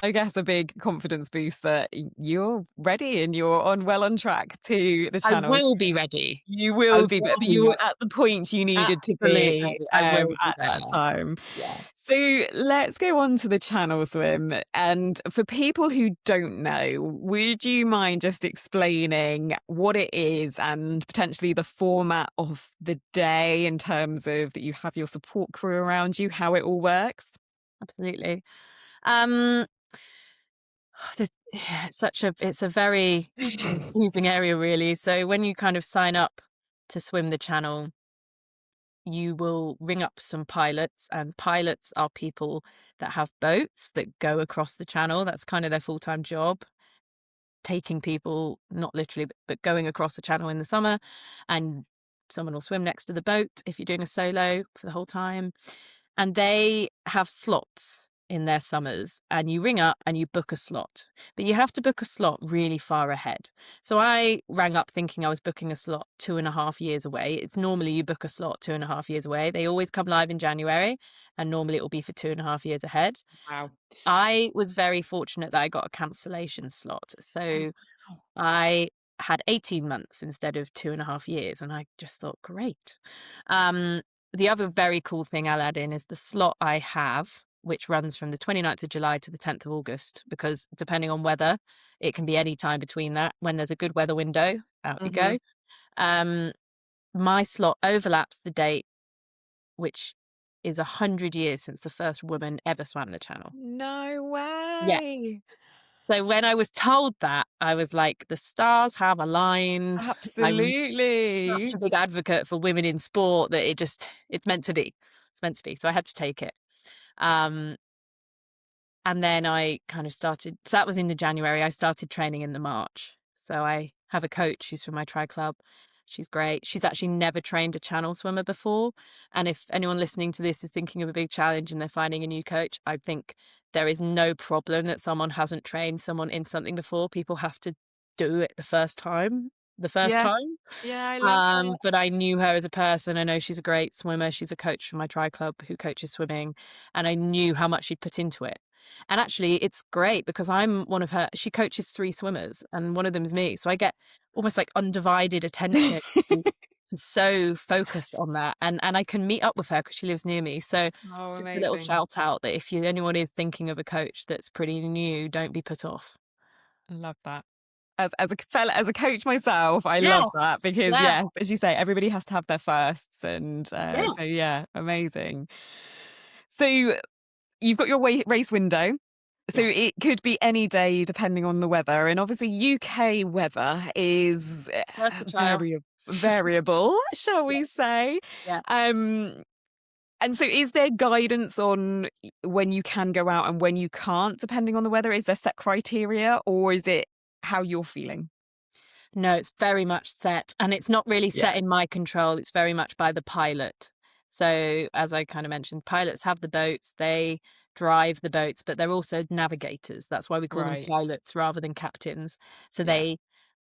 B: I guess a big confidence boost that you're ready and you're on track to the
A: I
B: channel.
A: will be ready.
B: You
A: I
B: will be, but
A: will be
B: you're
A: ready.
B: at the point you needed to be
A: Absolutely, I will be
B: at that
A: there.
B: time.
A: Yeah.
B: So let's go on to the channel swim. And for people who don't know, would you mind just explaining what it is and potentially the format of the day in terms of that you have your support crew around you, how it all works?
A: Absolutely. It's a very confusing area, really. So when you kind of sign up to swim the channel, you will ring up some pilots, and pilots are people that have boats that go across the channel. That's kind of their full-time job, taking people, not literally, but going across the channel in the summer, and someone will swim next to the boat if you're doing a solo for the whole time. And they have slots in their summers, and you ring up and you book a slot, but you have to book a slot really far ahead. So I rang up thinking I was booking a slot 2.5 years away. It's normally you book a slot 2.5 years away. They always come live in January, and normally it will be for 2.5 years ahead.
B: Wow.
A: I was very fortunate that I got a cancellation slot. So I had 18 months instead of 2.5 years, and I just thought, great. The other very cool thing I'll add in is the slot I have, which runs from the 29th of July to the 10th of August, because depending on weather, it can be any time between that. When there's a good weather window, out you go. My slot overlaps the date, which is 100 years since the first woman ever swam the channel.
B: No
A: Yes.
B: way.
A: So when I was told that, I was like, the stars have aligned. I'm such
B: Absolutely.
A: a big advocate for women in sport that it's meant to be. It's meant to be. So I had to take it. Um, and then I kind of started, so that was in the January. I started training in the March. So I have a coach who's from my tri club. She's great. She's actually never trained a channel swimmer before. And if anyone listening to this is thinking of a big challenge and they're finding a new coach, I think there is no problem that someone hasn't trained someone in something before. People have to do it the first time.
B: Yeah. Yeah, I love that.
A: But I knew her as a person. I know she's a great swimmer. She's a coach from my tri club who coaches swimming, and I knew how much she'd put into it. And actually, it's great because I'm one of her. She coaches 3 swimmers, and one of them is me. So I get almost like undivided attention. She's so focused on that, and I can meet up with her because she lives near me. So
B: Oh,
A: just a little
B: amazing.
A: shout out that if anyone is thinking of a coach that's pretty new, don't be put off.
B: I love that. As a coach myself, I love
A: Yes.
B: that because
A: Yeah.
B: yes, as you say, everybody has to have their firsts, and
A: Yeah.
B: so yeah, amazing. So you've got your race window. So
A: Yes.
B: it could be any day depending on the weather, and obviously UK weather is
A: Versatile.
B: variable, shall we say?
A: Yeah.
B: Um, and so is there guidance on when you can go out and when you can't, depending on the weather? Is there set criteria, or is it how you're feeling?
A: No, it's very much set, and it's not really
B: Yeah.
A: set in my control. It's very much by the pilot. So, as I kind of mentioned, pilots have the boats, they drive the boats, but they're also navigators. That's why we call them
B: Right.
A: pilots rather than captains. So
B: Yeah.
A: they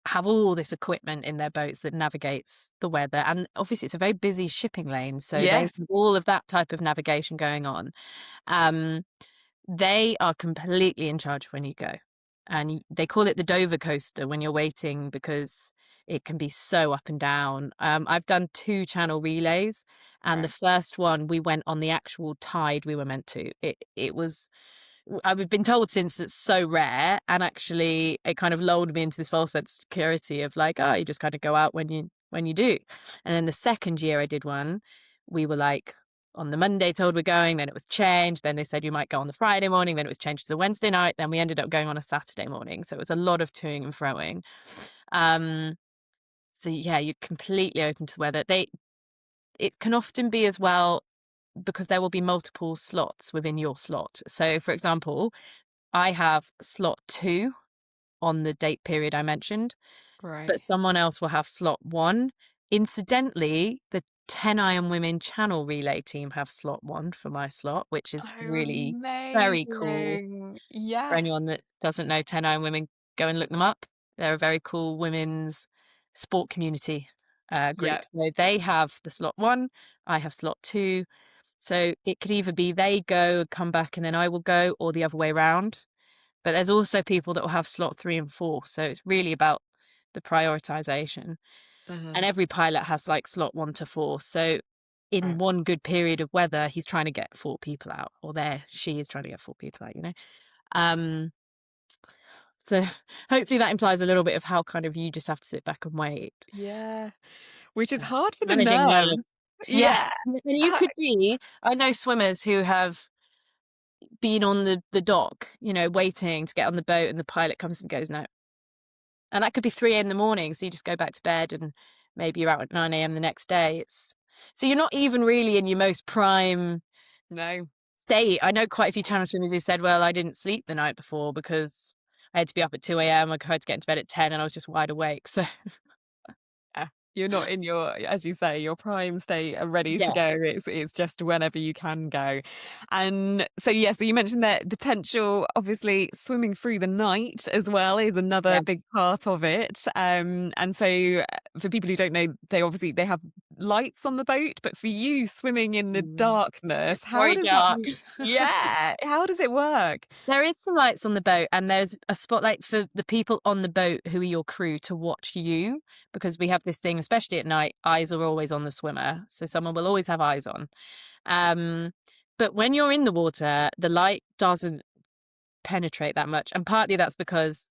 A: have all this equipment in their boats that navigates the weather. And obviously it's a very busy shipping lane, so they have
B: Yes.
A: all of that type of navigation going on. Um, they are completely in charge when you go. And they call it the Dover coaster when you're waiting because it can be so up and down. I've done 2 channel relays, and the
B: Right.
A: first one we went on the actual tide we were meant to. It was I've been told since it's so rare, and actually it kind of lulled me into this false sense of security of like, oh, you just kind of go out when you do. And then the second year I did one, we were like on the Monday told we're going, then it was changed, then they said you might go on the Friday morning, then it was changed to the Wednesday night, then we ended up going on a Saturday morning. So it was a lot of toing and froing. Um, so yeah, you're completely open to the weather. it can often be as well because there will be multiple slots within your slot. So, for example, I have slot 2 on the date period I mentioned,
B: Right.
A: but someone else will have slot 1. Incidentally, the 10 Iron Women channel relay team have slot 1 for my slot, which is
B: Oh,
A: really very cool.
B: amazing.
A: For
B: Yes.
A: anyone that doesn't know 10 Iron Women, go and look them up. They're a very cool women's sport community group.
B: Yep.
A: So they have the slot 1, I have slot 2. So it could either be they go, come back, and then I will go, or the other way around. But there's also people that will have slot 3 and 4. So it's really about the prioritization.
B: Mhm.
A: And every pilot has like slot 1 to 4. So in
B: Right.
A: one good period of weather, he's trying to get 4 people out, or she is trying to get 4 people out, you know? Um, so hopefully that implies a little bit of how kind of you just have to sit back and wait.
B: Yeah. Which is
A: Uh,
B: hard for the
A: Managing nerves.
B: nerves.
A: Yes.
B: Yeah.
A: And you could be, I know swimmers who have been on the dock, you know, waiting to get on the boat, and the pilot comes and goes, no. And that could be 3 in the morning. So you just go back to bed and maybe you're out at 9 a.m. the next day. So you're not even really in your most prime
B: No.
A: state. I know quite a few channel swimmers who said, well, I didn't sleep the night before because I had to be up at 2 a.m. I tried to get into bed at 10 and I was just wide awake. So
B: Yeah. You're not in your, as you say, your prime state and ready to
A: yeah.
B: go. It's just whenever you can go. And so yeah, so you mentioned that potential, obviously swimming through the night as well is another
A: Yeah.
B: big part of it. And so for people who don't know, they have lights on the boat, but for you swimming in the darkness,
A: It's
B: how
A: very
B: does that
A: dark.
B: yeah, how does it work?
A: There is some lights on the boat, and there's a spotlight for the people on the boat who are your crew to watch you, because we have this thing, especially at night, eyes are always on the swimmer. So someone will always have eyes on. But when you're in the water, the light doesn't penetrate that much. And partly that's because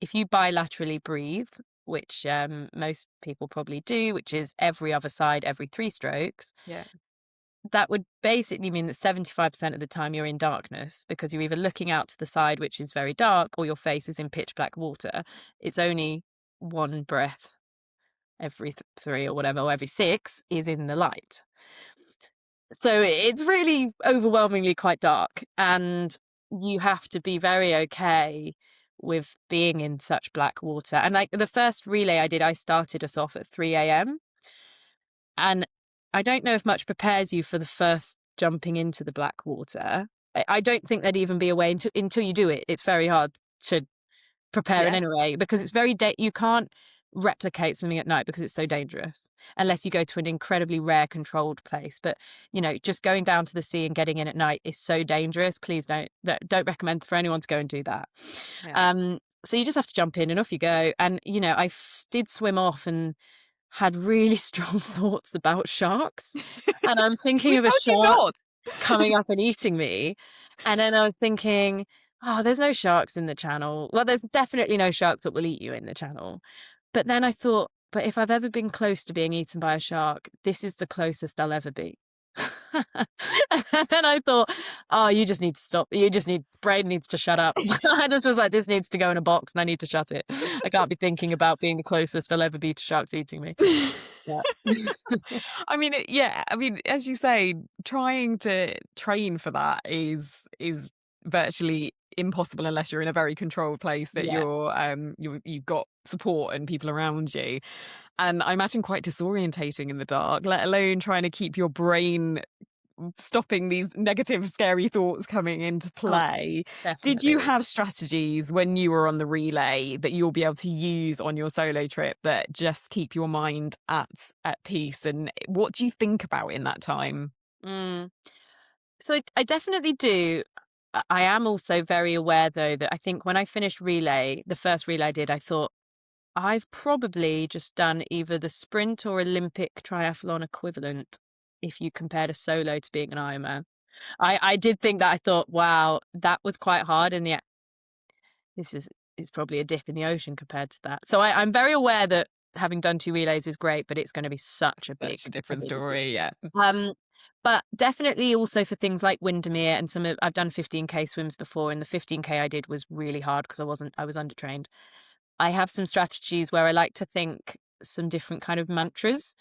A: if you bilaterally breathe, which most people probably do, which is every other side, every 3 strokes,
B: Yeah.
A: that would basically mean that 75% of the time you're in darkness, because you're either looking out to the side, which is very dark, or your face is in pitch black water. It's only one breath every 3 or whatever, or every 6 is in the light. So it's really overwhelmingly quite dark, and you have to be very okay with being in such black water. And like the first relay I did, I started us off at 3 a.m. And I don't know if much prepares you for the first jumping into the black water. I don't think there'd even be a way until you do it. It's very hard to prepare in
B: Yeah.
A: any way, because it's very you can't replicate swimming at night because it's so dangerous unless you go to an incredibly rare controlled place. But you know, just going down to the sea and getting in at night is so dangerous. Please don't recommend for anyone to go and do that.
B: Yeah.
A: So you just have to jump in and off you go. And you know, did swim off and had really strong thoughts about sharks, and I'm thinking of a
B: How do you
A: shark
B: not?
A: coming up and eating me. And then I was thinking, oh, there's no sharks in the channel. Well, there's definitely no sharks that will eat you in the channel. But then I thought, but if I've ever been close to being eaten by a shark, this is the closest I'll ever be. And then I thought, oh, you just need to stop. Brain needs to shut up. I just was like, this needs to go in a box and I need to shut it. I can't be thinking about being the closest I'll ever be to sharks eating me. Yeah.
B: I mean, yeah. I mean, as you say, trying to train for that is virtually impossible unless you're in a very controlled place that
A: Yeah.
B: you've got support and people around you. And I imagine quite disorientating in the dark, let alone trying to keep your brain stopping these negative, scary thoughts coming into
A: Oh,
B: play. Did you
A: definitely.
B: have strategies when you were on the relay that you'll be able to use on your solo trip that just keep your mind at peace? And what do you think about in that time?
A: Mm. So I definitely do. I am also very aware, though, that I think when I finished relay, the first relay I did, I thought, I've probably just done either the sprint or Olympic triathlon equivalent if you compared a solo to being an Ironman. I did think that. I thought, wow, that was quite hard, and yet this is probably a dip in the ocean compared to that. So I'm very aware that having done 2 relays is great, but it's going to be such a
B: Such a
A: a
B: different
A: big
B: story, yeah.
A: um, but definitely also for things like Windermere and I've done 15K swims before, and the 15K I did was really hard because I was undertrained. I have some strategies where I like to think some different kind of mantras.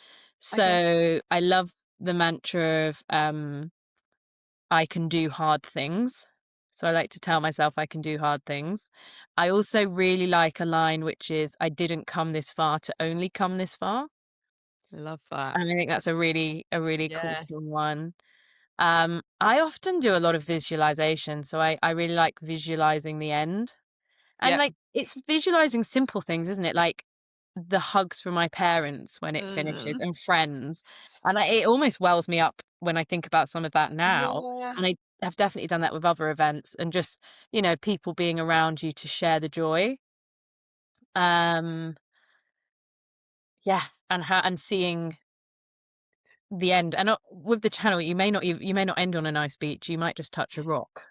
B: Okay.
A: So I love the mantra of, I can do hard things. So I like to tell myself I can do hard things. I also really like a line which is, "I didn't come this far to only come this far."
B: Love that.
A: And I think that's a really cool,
B: Yeah.
A: strong one. I often do a lot of visualization, so I really like visualizing the end. And,
B: Yep.
A: like, it's visualizing simple things, isn't it? Like, the hugs from my parents when it finishes
B: Mm.
A: and friends, and it almost wells me up when I think about some of that now,
B: Yeah.
A: and I have definitely done that with other events and just, people being around you to share the joy. Um, yeah, and seeing the end, and, with the channel, you may not end on a nice beach, you might just touch a rock.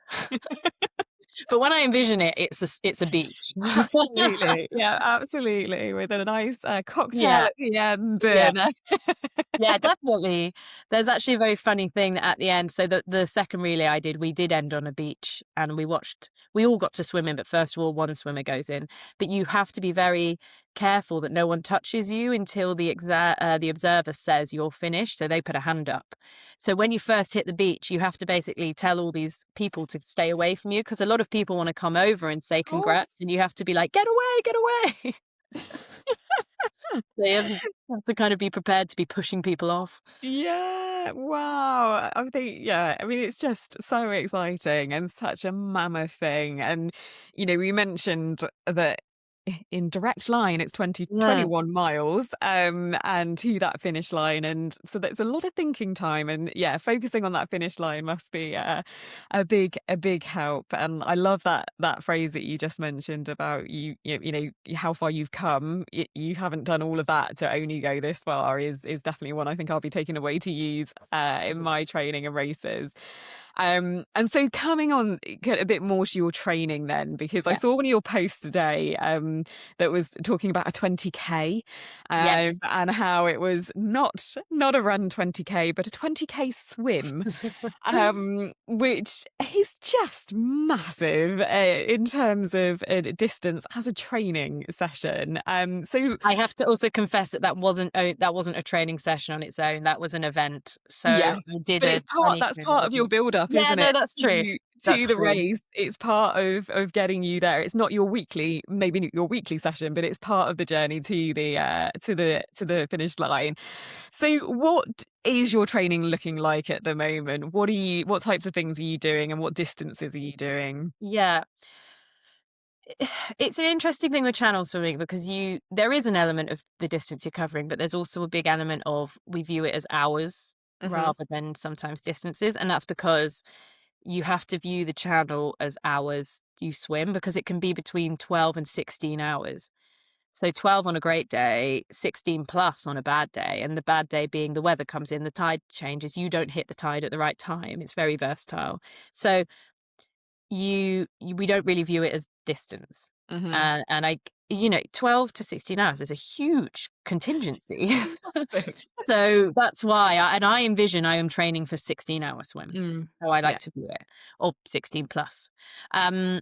A: But when I envision it, it's a beach.
B: Absolutely. Yeah, absolutely. With a nice, cocktail
A: Yeah,
B: at the end
A: yeah.
B: and
A: Yeah, definitely. There's actually a very funny thing at the end. So the second relay I did, we did end on a beach and we all got to swim in, but first of all, one swimmer goes in. But you have to be very careful that no one touches you until the observer says you're finished. So they put a hand up. So when you first hit the beach, you have to basically tell all these people to stay away from you because a lot of people want to come over and say
B: Of course.
A: congrats, and you have to be like, get away, get away. So you have to kind of be prepared to be pushing people off.
B: Yeah, wow. I think, yeah, I mean, it's just so exciting and such a mammoth thing. And, we mentioned that in direct line, it's 20
A: Yeah.
B: 21 miles and to that finish line. And so there's a lot of thinking time. And yeah, focusing on that finish line must be a big help. And I love that phrase that you just mentioned about how far you've come. You haven't done all of that to only go this far is definitely one I think I'll be taking away to use in my training and races. And so coming on get a bit more to your training then, because I
A: Yeah.
B: saw one of your posts today that was talking about a 20K
A: Yes.
B: and how it was not a run 20K, but a 20K swim, which is just massive in terms of distance as a training session. So
A: I have to also confess that that wasn't a training session on its own, that was an event. So
B: yes,
A: I did
B: but
A: a
B: it's part
A: 20K
B: that's part of your
A: event.
B: build up,
A: Yeah,
B: isn't
A: no,
B: it?
A: that's true.
B: To
A: That's
B: the
A: true.
B: race. It's part of getting you there. It's not your weekly, maybe not your weekly session, but it's part of the journey to the to the finish line. So what is your training looking like at the moment? What types of things are you doing and what distances are you doing?
A: Yeah. It's an interesting thing with channel swimming because there is an element of the distance you're covering, but there's also a big element of we view it as hours
B: Hmm.
A: rather than sometimes distances, and that's because you have to view the channel as hours you swim because it can be between 12 and 16 hours. So 12 on a great day, 16 plus on a bad day, and the bad day being the weather comes in, the tide changes, you don't hit the tide at the right time. It's very versatile. So we don't really view it as distance.
B: Hmm.
A: And 12 to 16 hours is a huge contingency. So that's why I envision I am training for 16-hour swim.
B: Mm,
A: How I
B: yeah.
A: like to view it, or 16 plus. Um,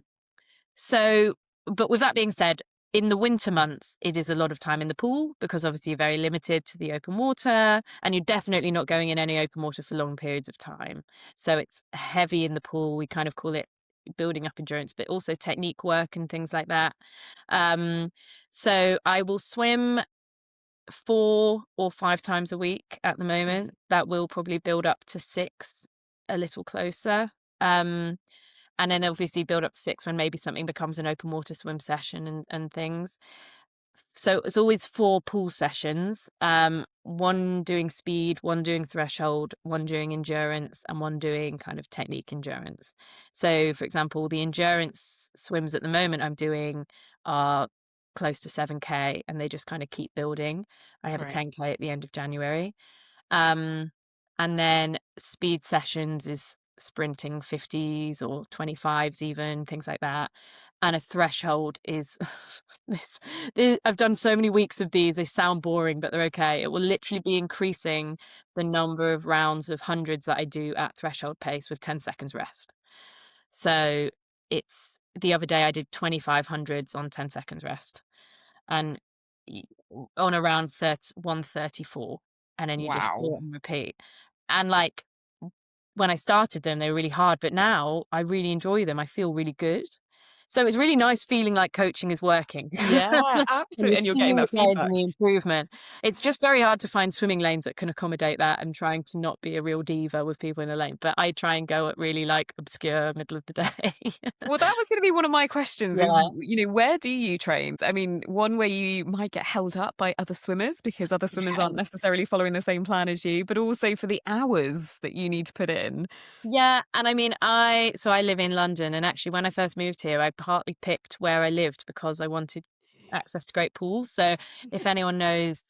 A: so, but with that being said, in the winter months, it is a lot of time in the pool because obviously you're very limited to the open water and you're definitely not going in any open water for long periods of time. So it's heavy in the pool. We kind of call it building up endurance, but also technique work and things like that. Um, so I will swim 4 or 5 times a week at the
B: Mhm.
A: moment. That will probably build up to six a little closer. Um, and then obviously build up to six when maybe something becomes an open water swim session and things. So it's always 4 pool sessions, one doing speed, one doing threshold, one doing endurance, and one doing kind of technique endurance. So, for example, the endurance swims at the moment I'm doing are close to 7K and they just kind of keep building. I have a
B: Right.
A: 10K at the end of January. Um, and then speed sessions is sprinting 50s or 25s even, things like that. And a threshold is this, I've done so many weeks of these, they sound boring, but they're okay. It will literally be increasing the number of rounds of hundreds that I do at threshold pace with 10 seconds rest. So it's the other day I did 2500s on 10 seconds rest and y on around 134, and then you just do
B: Wow.
A: it and repeat. And like when I started them, they were really hard, but now I really enjoy them. I feel really good. So it's really nice feeling like coaching is working.
B: Yeah,
A: And you're
B: absolutely. And you're getting
A: seeing the
B: that
A: gains and
B: feedback.
A: the improvement. It's just very hard to find swimming lanes that can accommodate that and trying to not be a real diva with people in the lane. But I try and go at really like obscure middle of the day.
B: Well, that was going to be one of my questions is,
A: Yeah.
B: where do you train? I mean, one where you might get held up by other swimmers because other swimmers aren't necessarily following the same plan as you, but also for the hours that you need to put in.
A: Yeah, and I mean, I live in London, and actually, when I first moved here, I partly picked where I lived because I wanted access to great pools. So, if anyone knows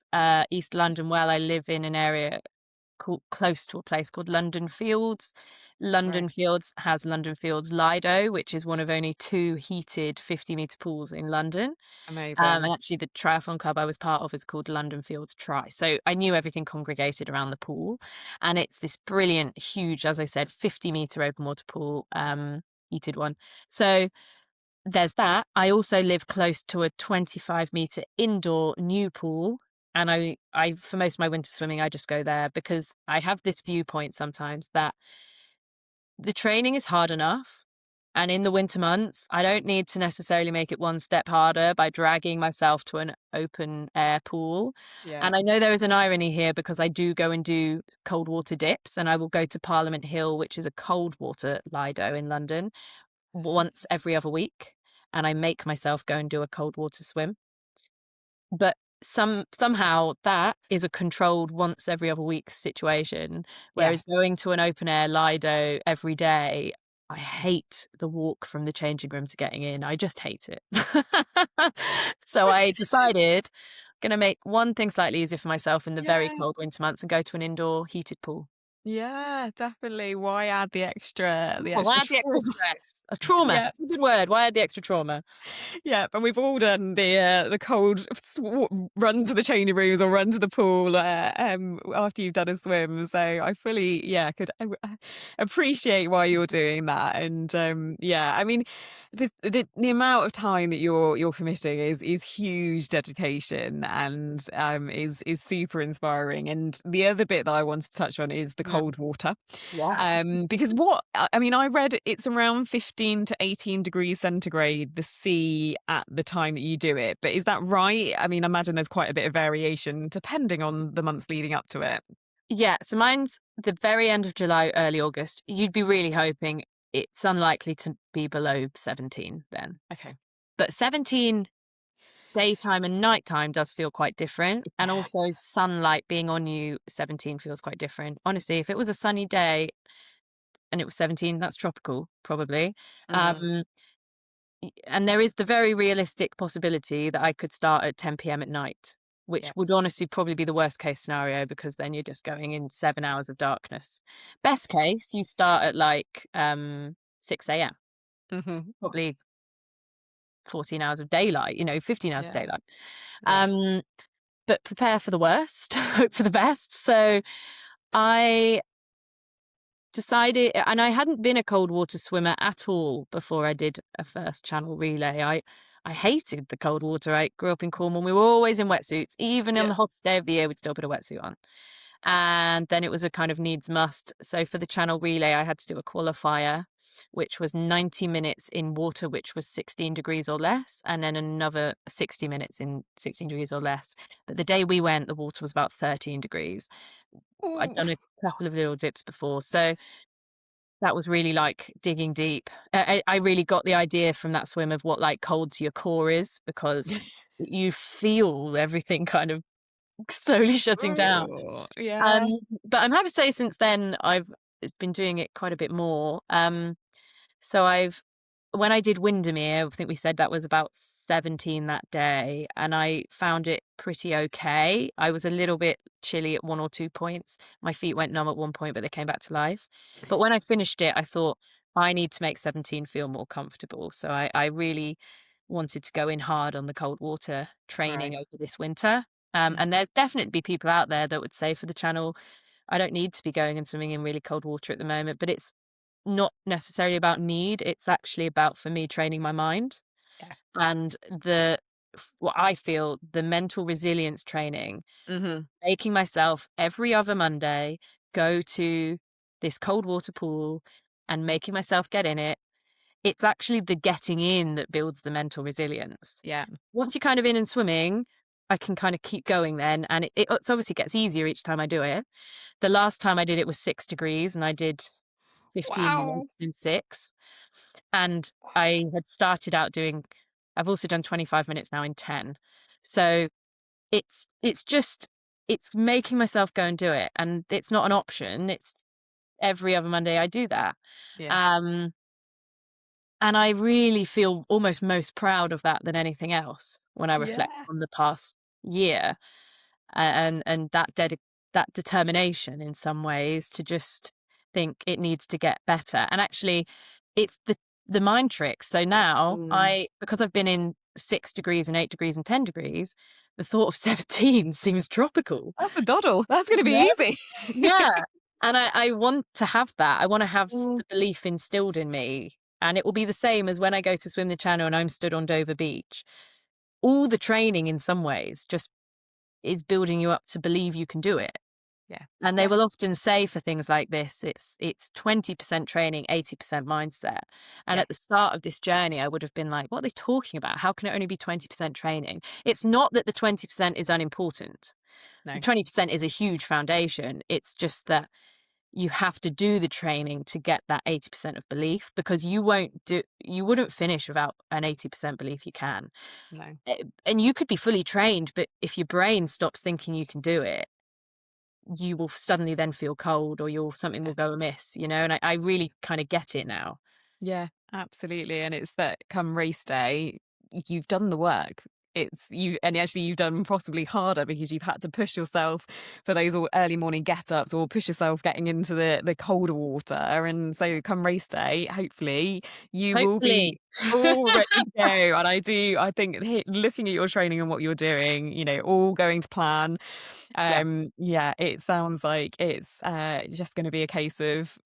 A: East London well, I live in an area close to a place called London Fields.
B: Right.
A: London Fields has London Fields Lido, which is one of only two heated 50-meter pools in London.
B: Amazing.
A: And actually, the triathlon club I was part of is called London Fields Tri. So I knew everything congregated around the pool. And it's this brilliant, huge, as I said, 50-meter open water pool, heated one. So there's that. I also live close to a 25-meter indoor new pool. And for most of my winter swimming, I just go there because I have this viewpoint sometimes that the training is hard enough. And in the winter months, I don't need to necessarily make it one step harder by dragging myself to an open air pool.
B: Yeah.
A: And I know there is an irony here because I do go and do cold water dips, and I will go to Parliament Hill, which is a cold water Lido in London, once every other week. And I make myself go and do a cold water swim. But somehow that is a controlled once every other week situation,
B: Yeah.
A: whereas going to an open air Lido every day, I hate the walk from the changing room to getting in. I just hate it. So I decided I'm gonna make one thing slightly easier for myself in the very
B: Yeah.
A: cold winter months and go to an indoor heated pool.
B: Yeah, definitely. Why add the
A: Oh, why
B: extra
A: add the extra
B: trauma?
A: stress? A trauma.
B: Yeah.
A: It's a good word. Why add the extra trauma?
B: Yeah, and we've all done the cold run to the changing rooms or run to the pool after you've done a swim. So I fully, could appreciate why you're doing that. And I mean, the amount of time that you're committing is huge dedication and is super inspiring. And the other bit that I wanted to touch on is the
A: Mm,
B: cold water.
A: yeah.
B: Because I mean, I read it's around 15 to 18 degrees centigrade, the sea at the time that you do it. But is that right? I mean, I imagine there's quite a bit of variation depending on the months leading up to it.
A: Yeah, so mine's the very end of July, early August. You'd be really hoping it's unlikely to be below 17 then.
B: Okay.
A: But 17 daytime and nighttime does feel quite different. And
B: Yeah.
A: also sunlight being on you, 17 feels quite different. Honestly, if it was a sunny day and it was 17, that's tropical, probably.
B: Mm,
A: Um, and there is the very realistic possibility that I could start at 10 p.m. at night, which
B: yeah.
A: would honestly probably be the worst case scenario because then you're just going in 7 hours of darkness. Best case, you start at like 6 a.m.,
B: Hmm.
A: probably 14 hours of daylight, 15 hours of
B: Yeah.
A: daylight.
B: Yeah.
A: Um, but prepare for the worst, hope for the best. So I decided, and I hadn't been a cold water swimmer at all before I did a first channel relay. I hated the cold water. I grew up in Cornwall. We were always in wetsuits. Even on
B: Yeah.
A: the hottest day of the year, we'd still put a wetsuit on. And then it was a kind of needs must. So for the channel relay, I had to do a qualifier, which was 90 minutes in water, which was 16 degrees or less, and then another 60 minutes in 16 degrees or less. But the day we went, the water was about 13 degrees. I'd
B: Ooh.
A: done a couple of little dips before. So that was really like digging deep. I really got the idea from that swim of what like cold to your core is because you feel everything kind of slowly shutting down.
B: Ooh, yeah.
A: Um, but I'm happy to say since then I've been doing it quite a bit more. So when I did Windermere, I think we said that was about 17 that day, and I found it pretty okay. I was a little bit chilly at 1 or 2 points. My feet went numb at one point, but they came back to life. But when I finished it, I thought I need to make 17 feel more comfortable. So I really wanted to go in hard on the cold water training
B: Right.
A: over this winter.
B: Mhm.
A: And there's definitely people out there that would say for the channel, I don't need to be going and swimming in really cold water at the moment, but it's not necessarily about need. It's actually about, for me, training my mind
B: Yeah.
A: and what I feel the mental resilience training,
B: Hmm.
A: making myself every other Monday go to this cold water pool and making myself get in it, it's actually the getting in that builds the mental resilience.
B: Yeah.
A: Once you're kind of in and swimming, I can kind of keep going then, and it's obviously gets easier each time I do it. The last time I did it was 6 degrees, and I did 15
B: Wow.
A: minutes in 6, and I had started out doing I've also done 25 minutes now in 10. So, it's just it's making myself go and do it, and it's not an option, it's every other Monday I do that.
B: Yeah.
A: Um, and I really feel almost most proud of that than anything else when I reflect
B: Yeah.
A: on the past year, and that determination in some ways to just think it needs to get better. And actually, it's the mind trick. So now
B: Mm.
A: because I've been in 6 degrees and 8 degrees and 10 degrees, the thought of 17 seems tropical.
B: That's a doddle. That's going to
A: You
B: be
A: know?
B: easy.
A: Yeah. And I want to have that. I want to have
B: Mm.
A: the belief instilled in me. And it will be the same as when I go to swim the channel and I'm stood on Dover Beach. All the training in some ways just is building you up to believe you can do it.
B: Yeah.
A: And they
B: Yeah.
A: will often say for things like this, it's 20% training, 80% mindset. And
B: Yeah.
A: at the start of this journey, I would have been like, what are they talking about? How can it only be 20% training? It's not that the 20% is unimportant.
B: No.
A: The 20% is a huge foundation. It's just that you have to do the training to get that 80% of belief, because you wouldn't finish without an 80% belief you can.
B: No.
A: And you could be fully trained, but if your brain stops thinking you can do it, you will suddenly then feel cold, or something
B: Yeah.
A: will go amiss, and I really kind of get it now.
B: Yeah, absolutely. And it's that come race day, you've done the work. It's you, and actually you've done possibly harder because you've had to push yourself for those early morning get ups, or push yourself getting into the colder water. And so come race day, hopefully you will
A: Hopefully.
B: be all ready to go. And I think looking at your training and what you're doing, all going to plan.
A: Yeah.
B: Yeah, it sounds like it's just going to be a case of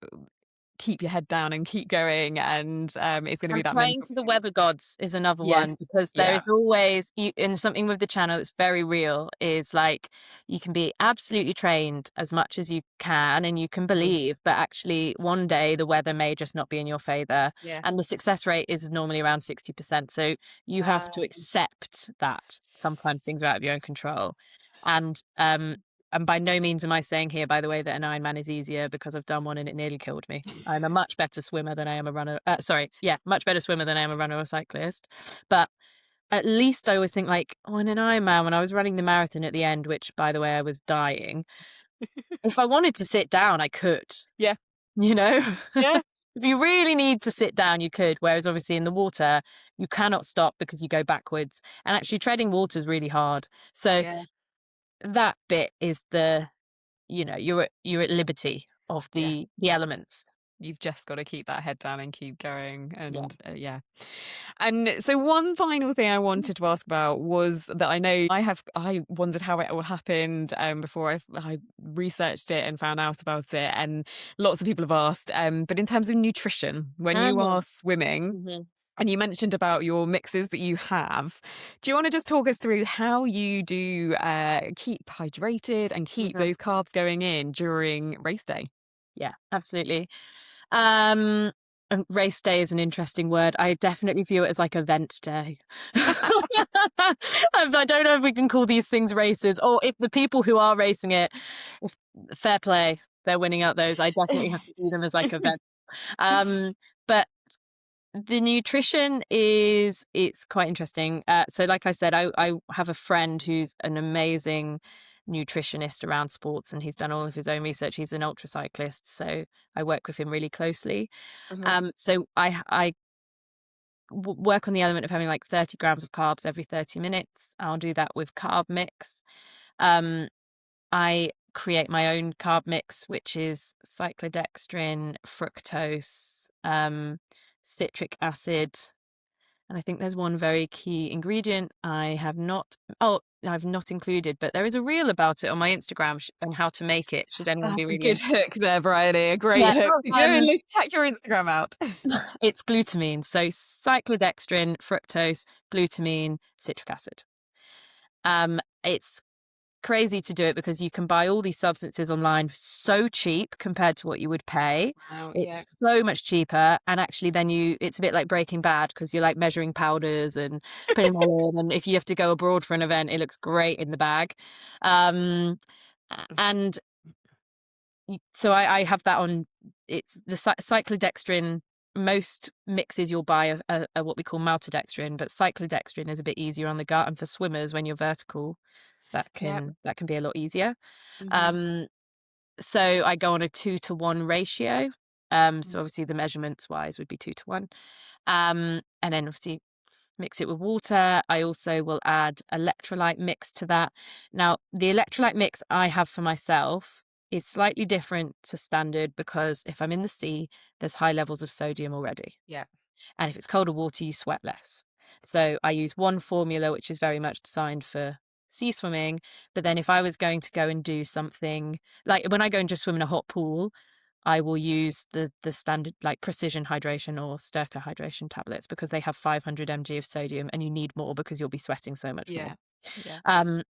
B: keep your head down and keep going, and it's going to be
A: And
B: that
A: praying
B: mental
A: to the
B: thing.
A: weather gods is another
B: Yes.
A: one, because there is
B: Yeah.
A: always and something with the channel that's very real is like you can be absolutely trained as much as you can and you can
B: Mm.
A: believe, but actually one day the weather may just not be in your favor,
B: Yeah.
A: and the success rate is normally around 60%. So you have to accept that sometimes things are out of your own control. And by no means am I saying here, by the way, that an Ironman is easier, because I've done one and it nearly killed me. I'm a much better swimmer than I am a runner. Much better swimmer than I am a runner or cyclist. But at least I always think like, in an Ironman, when I was running the marathon at the end, which by the way, I was dying, if I wanted to sit down, I could,
B: Yeah.
A: you know?
B: Yeah.
A: If you really need to sit down, you could. Whereas obviously in the water, you cannot stop because you go backwards. And actually treading water is really hard. So
B: Yeah.
A: that bit is you're at liberty of
B: Yeah.
A: the elements.
B: You've just got to keep that head down and keep going.
A: Yeah.
B: And yeah. And so one final thing I wanted to ask about was that I wondered how it all happened before I researched it and found out about it. And lots of people have asked. But in terms of nutrition, when you
A: Mhm,
B: are swimming,
A: mhm.
B: and you mentioned about your mixes that you have. Do you want to just talk us through how you do keep hydrated and keep
A: Mhm.
B: those carbs going in during race day?
A: Yeah, absolutely. Um, Race day is an interesting word. I definitely view it as like event day. I don't know if we can call these things races, or if the people who are racing it, if- fair play, they're winning out those. I definitely have to view them as like events. But the nutrition it's quite interesting. So like I said, I have a friend who's an amazing nutritionist around sports, and he's done all of his own research. He's an ultra cyclist, so I work with him really closely.
B: Mhm.
A: So I work on the element of having like 30 grams of carbs every 30 minutes. I'll do that with carb mix. Um, I create my own carb mix, which is cyclodextrin, fructose, citric acid, and I think there's one very key ingredient I've not included, but there is a reel about it on my Instagram on how to make it, should anyone
B: That's
A: be
B: a
A: really
B: good
A: interested.
B: hook there, Bryony. A great
A: Yeah,
B: hook. Go and
A: um,
B: check your Instagram out.
A: it's glutamine. So cyclodextrin, fructose, glutamine, citric acid. It's crazy to do it because you can buy all these substances online so cheap compared to what you would pay.
B: Wow, yeah.
A: It's so much cheaper, and actually then it's a bit like Breaking Bad because you're like measuring powders and putting them all in, and if you have to go abroad for an event, it looks great in the bag. And so I have that on. It's the cyclodextrin. Most mixes you'll buy are what we call maltodextrin, but cyclodextrin is a bit easier on the gut, and for swimmers when you're vertical, that
B: Yep.
A: can be a lot easier.
B: Mhm.
A: Um, so I go on a 2-to-1 ratio. So obviously the measurements wise would be 2-to-1. And then obviously mix it with water. I also will add electrolyte mix to that. Now, the electrolyte mix I have for myself is slightly different to standard because if I'm in the sea, there's high levels of sodium already.
B: Yeah.
A: And if it's colder water, you sweat less. So I use one formula, which is very much designed for sea swimming. But then if I was going to go and do something like when I go and just swim in a hot pool, I will use the standard like precision hydration or Sturka hydration tablets because they have 500 mg of sodium and you need more because you'll be sweating so much more.
B: Yeah. Yeah.
A: Um,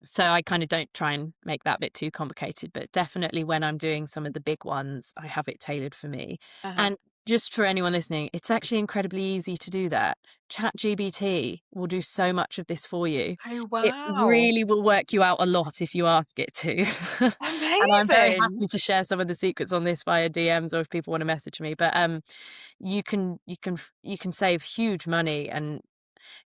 A: so I kind of don't try and make that bit too complicated, but definitely when I'm doing some of the big ones, I have it tailored for me.
B: Uh-huh.
A: And just for anyone listening, it's actually incredibly easy to do that. ChatGPT will do so much of this for you.
B: Oh,
A: It
B: wow.
A: really will work you out a lot if you ask it to. And I'm very
B: Amazing.
A: happy to share some of the secrets on this via DMs or if people want to message me. But you can save huge money and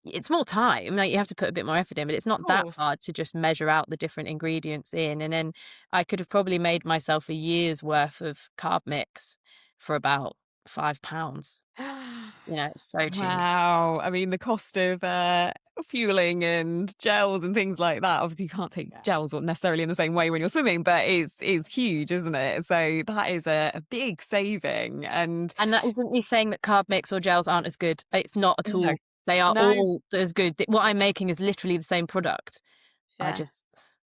A: it's more time, like, you have to put a bit more effort in, but it's
B: Of
A: not that
B: course.
A: hard to just measure out the different ingredients in, and then I could have probably made myself a year's worth of carb mix for about £5. It's so cheap.
B: Wow. I mean, the cost of fueling and gels and things like that. Obviously, you can't take
A: Yeah.
B: gels or necessarily in the same way when you're swimming, but it's huge, isn't it? So that is a big saving. And
A: And that isn't me saying that carb mix or gels aren't as good, it's not at
B: no,
A: all. They are
B: no,
A: all as good. What I'm making is literally the same product. I
B: yeah,
A: just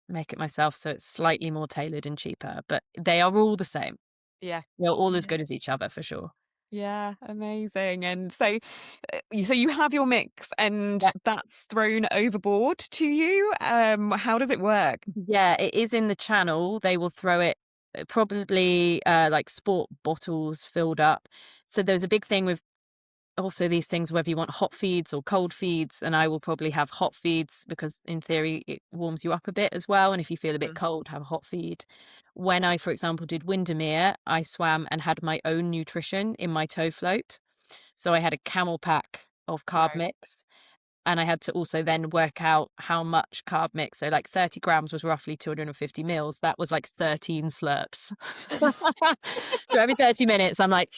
A: make it myself, so it's slightly more tailored and cheaper, but they are all the same.
B: yeah.
A: They're all as
B: Yeah.
A: good as each other for sure.
B: Yeah, amazing. And so, so you have your mix, and that's thrown overboard to you. How does it work?
A: Yeah, it is in the channel. They will throw it probably like sport bottles filled up. So there's a big thing with also these things, whether you want hot feeds or cold feeds. And I will probably have hot feeds because in theory it warms you up a bit as well. And if you feel a bit
B: Mm.
A: cold, have a hot feed. When I, for example, did Windermere, I swam and had my own nutrition in my tow float. So I had a camel pack of carb
B: Right.
A: mix and I had to also then work out how much carb mix. So like 30 grams was roughly 250 mils. That was like 13 slurps. So every 30 minutes, I'm like,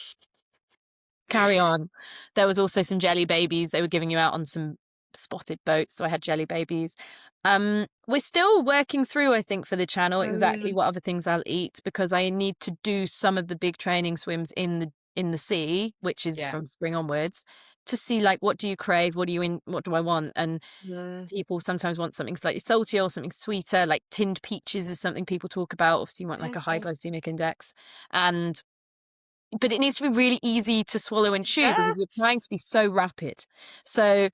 A: carry on. There was also some jelly babies. They were giving you out on some spotted boats. So I had jelly babies. We're still working through, I think, for the channel exactly
B: Mm,
A: what other things I'll eat because I need to do some of the big training swims in the sea, which is
B: yeah.
A: from spring onwards, to see like what do you crave, what do I want, and
B: Mm,
A: people sometimes want something slightly salty or something sweeter, like tinned peaches is something people talk about. Obviously, you want like a high
B: okay.
A: glycemic index, and but it needs to be really easy to swallow and chew
B: Yeah.
A: because we're trying to be so rapid. So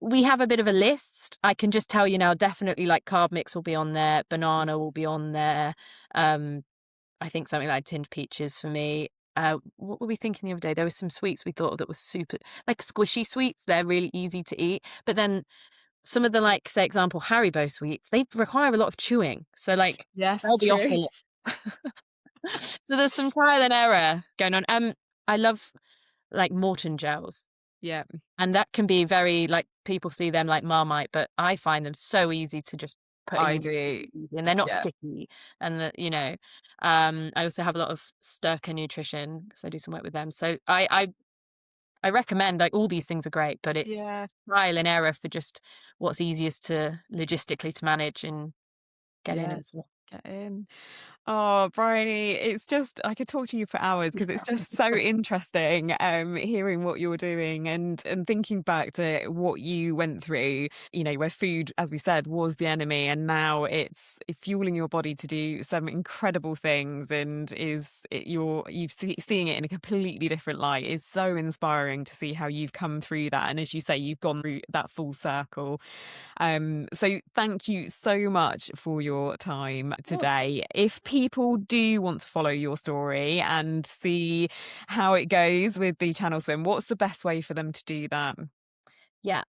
A: we have a bit of a list. I can just tell you now, definitely like carb mix will be on there, banana will be on there. Um, I think something like tinned peaches for me. What were we thinking the other day? There was some sweets we thought that was super, like squishy sweets. They're really easy to eat. But then some of the like, say, example, Haribo sweets, they require a lot of chewing. So like
B: Yes,
A: they'll be off
B: true.
A: a lot. So there's some trial and error going on. I love like Morton gels.
B: Yeah,
A: And that can be very like people see them like Marmite, but I find them so easy to just put in
B: I
A: your
B: do.
A: and they're not
B: Yeah.
A: sticky. And I also have a lot of Sturka nutrition because I do some work with them. So I recommend like all these things are great, but it's
B: Yeah.
A: trial and error for just what's easiest to logistically to manage and get in
B: Yeah.
A: and stuff.
B: Get in. Oh, Bryony, it's just I could talk to you for hours because it's just so interesting hearing what you're doing and thinking back to what you went through, where food, as we said, was the enemy, and now it's fueling your body to do some incredible things, and seeing it in a completely different light is so inspiring to see how you've come through that. And as you say, you've gone through that full circle. So thank you so much for your time
A: Of course.
B: today. If people do want to follow your story and see how it goes with the Channel Swim, what's the best way for them to do that?
A: Yeah.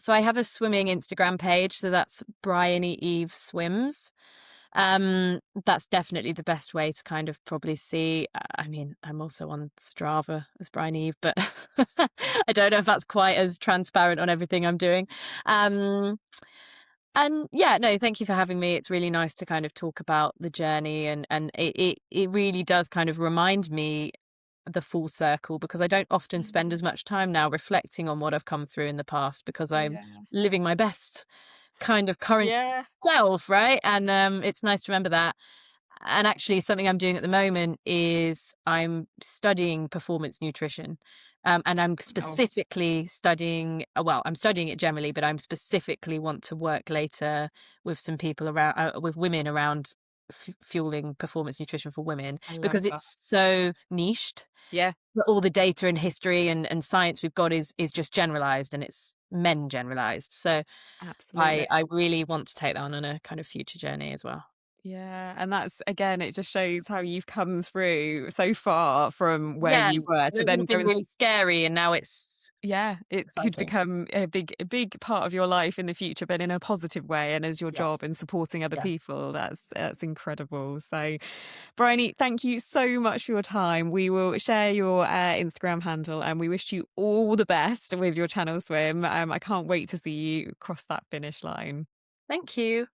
A: So I have a swimming Instagram page, so that's Bryony Eve Swims. That's definitely the best way to kind of probably see. I mean, I'm also on Strava as Bryony Eve, but I don't know if that's quite as transparent on everything I'm doing. Um, and yeah, no, thank you for having me. It's really nice to kind of talk about the journey, and it really does kind of remind me the full circle, because I don't often spend as much time now reflecting on what I've come through in the past, because I'm
B: Yeah.
A: living my best kind of current
B: Yeah.
A: self, right? And it's nice to remember that. And actually, something I'm doing at the moment is I'm studying performance nutrition. And I'm
B: Oh,
A: specifically studying, well, I'm studying it generally, but I'm specifically want to work later with some people around, with women around fueling performance nutrition for women,
B: I love
A: because
B: that.
A: it's so niched.
B: Yeah,
A: But all the data and history and science we've got is just generalized, and it's men generalized. So
B: absolutely.
A: I really want to take that on a kind of future journey as well.
B: Yeah, and that's again, it just shows how you've come through so far from where
A: Yeah,
B: you were to
A: it would
B: then
A: have
B: go
A: been
B: and
A: really scary, and now it's
B: yeah, it could
A: exciting.
B: become a big part of your life in the future, but in a positive way and as your
A: Yes.
B: job and supporting other
A: Yeah.
B: people. That's incredible. So, Bryony, thank you so much for your time. We will share your Instagram handle, and we wish you all the best with your Channel Swim. I can't wait to see you cross that finish line.
A: Thank you.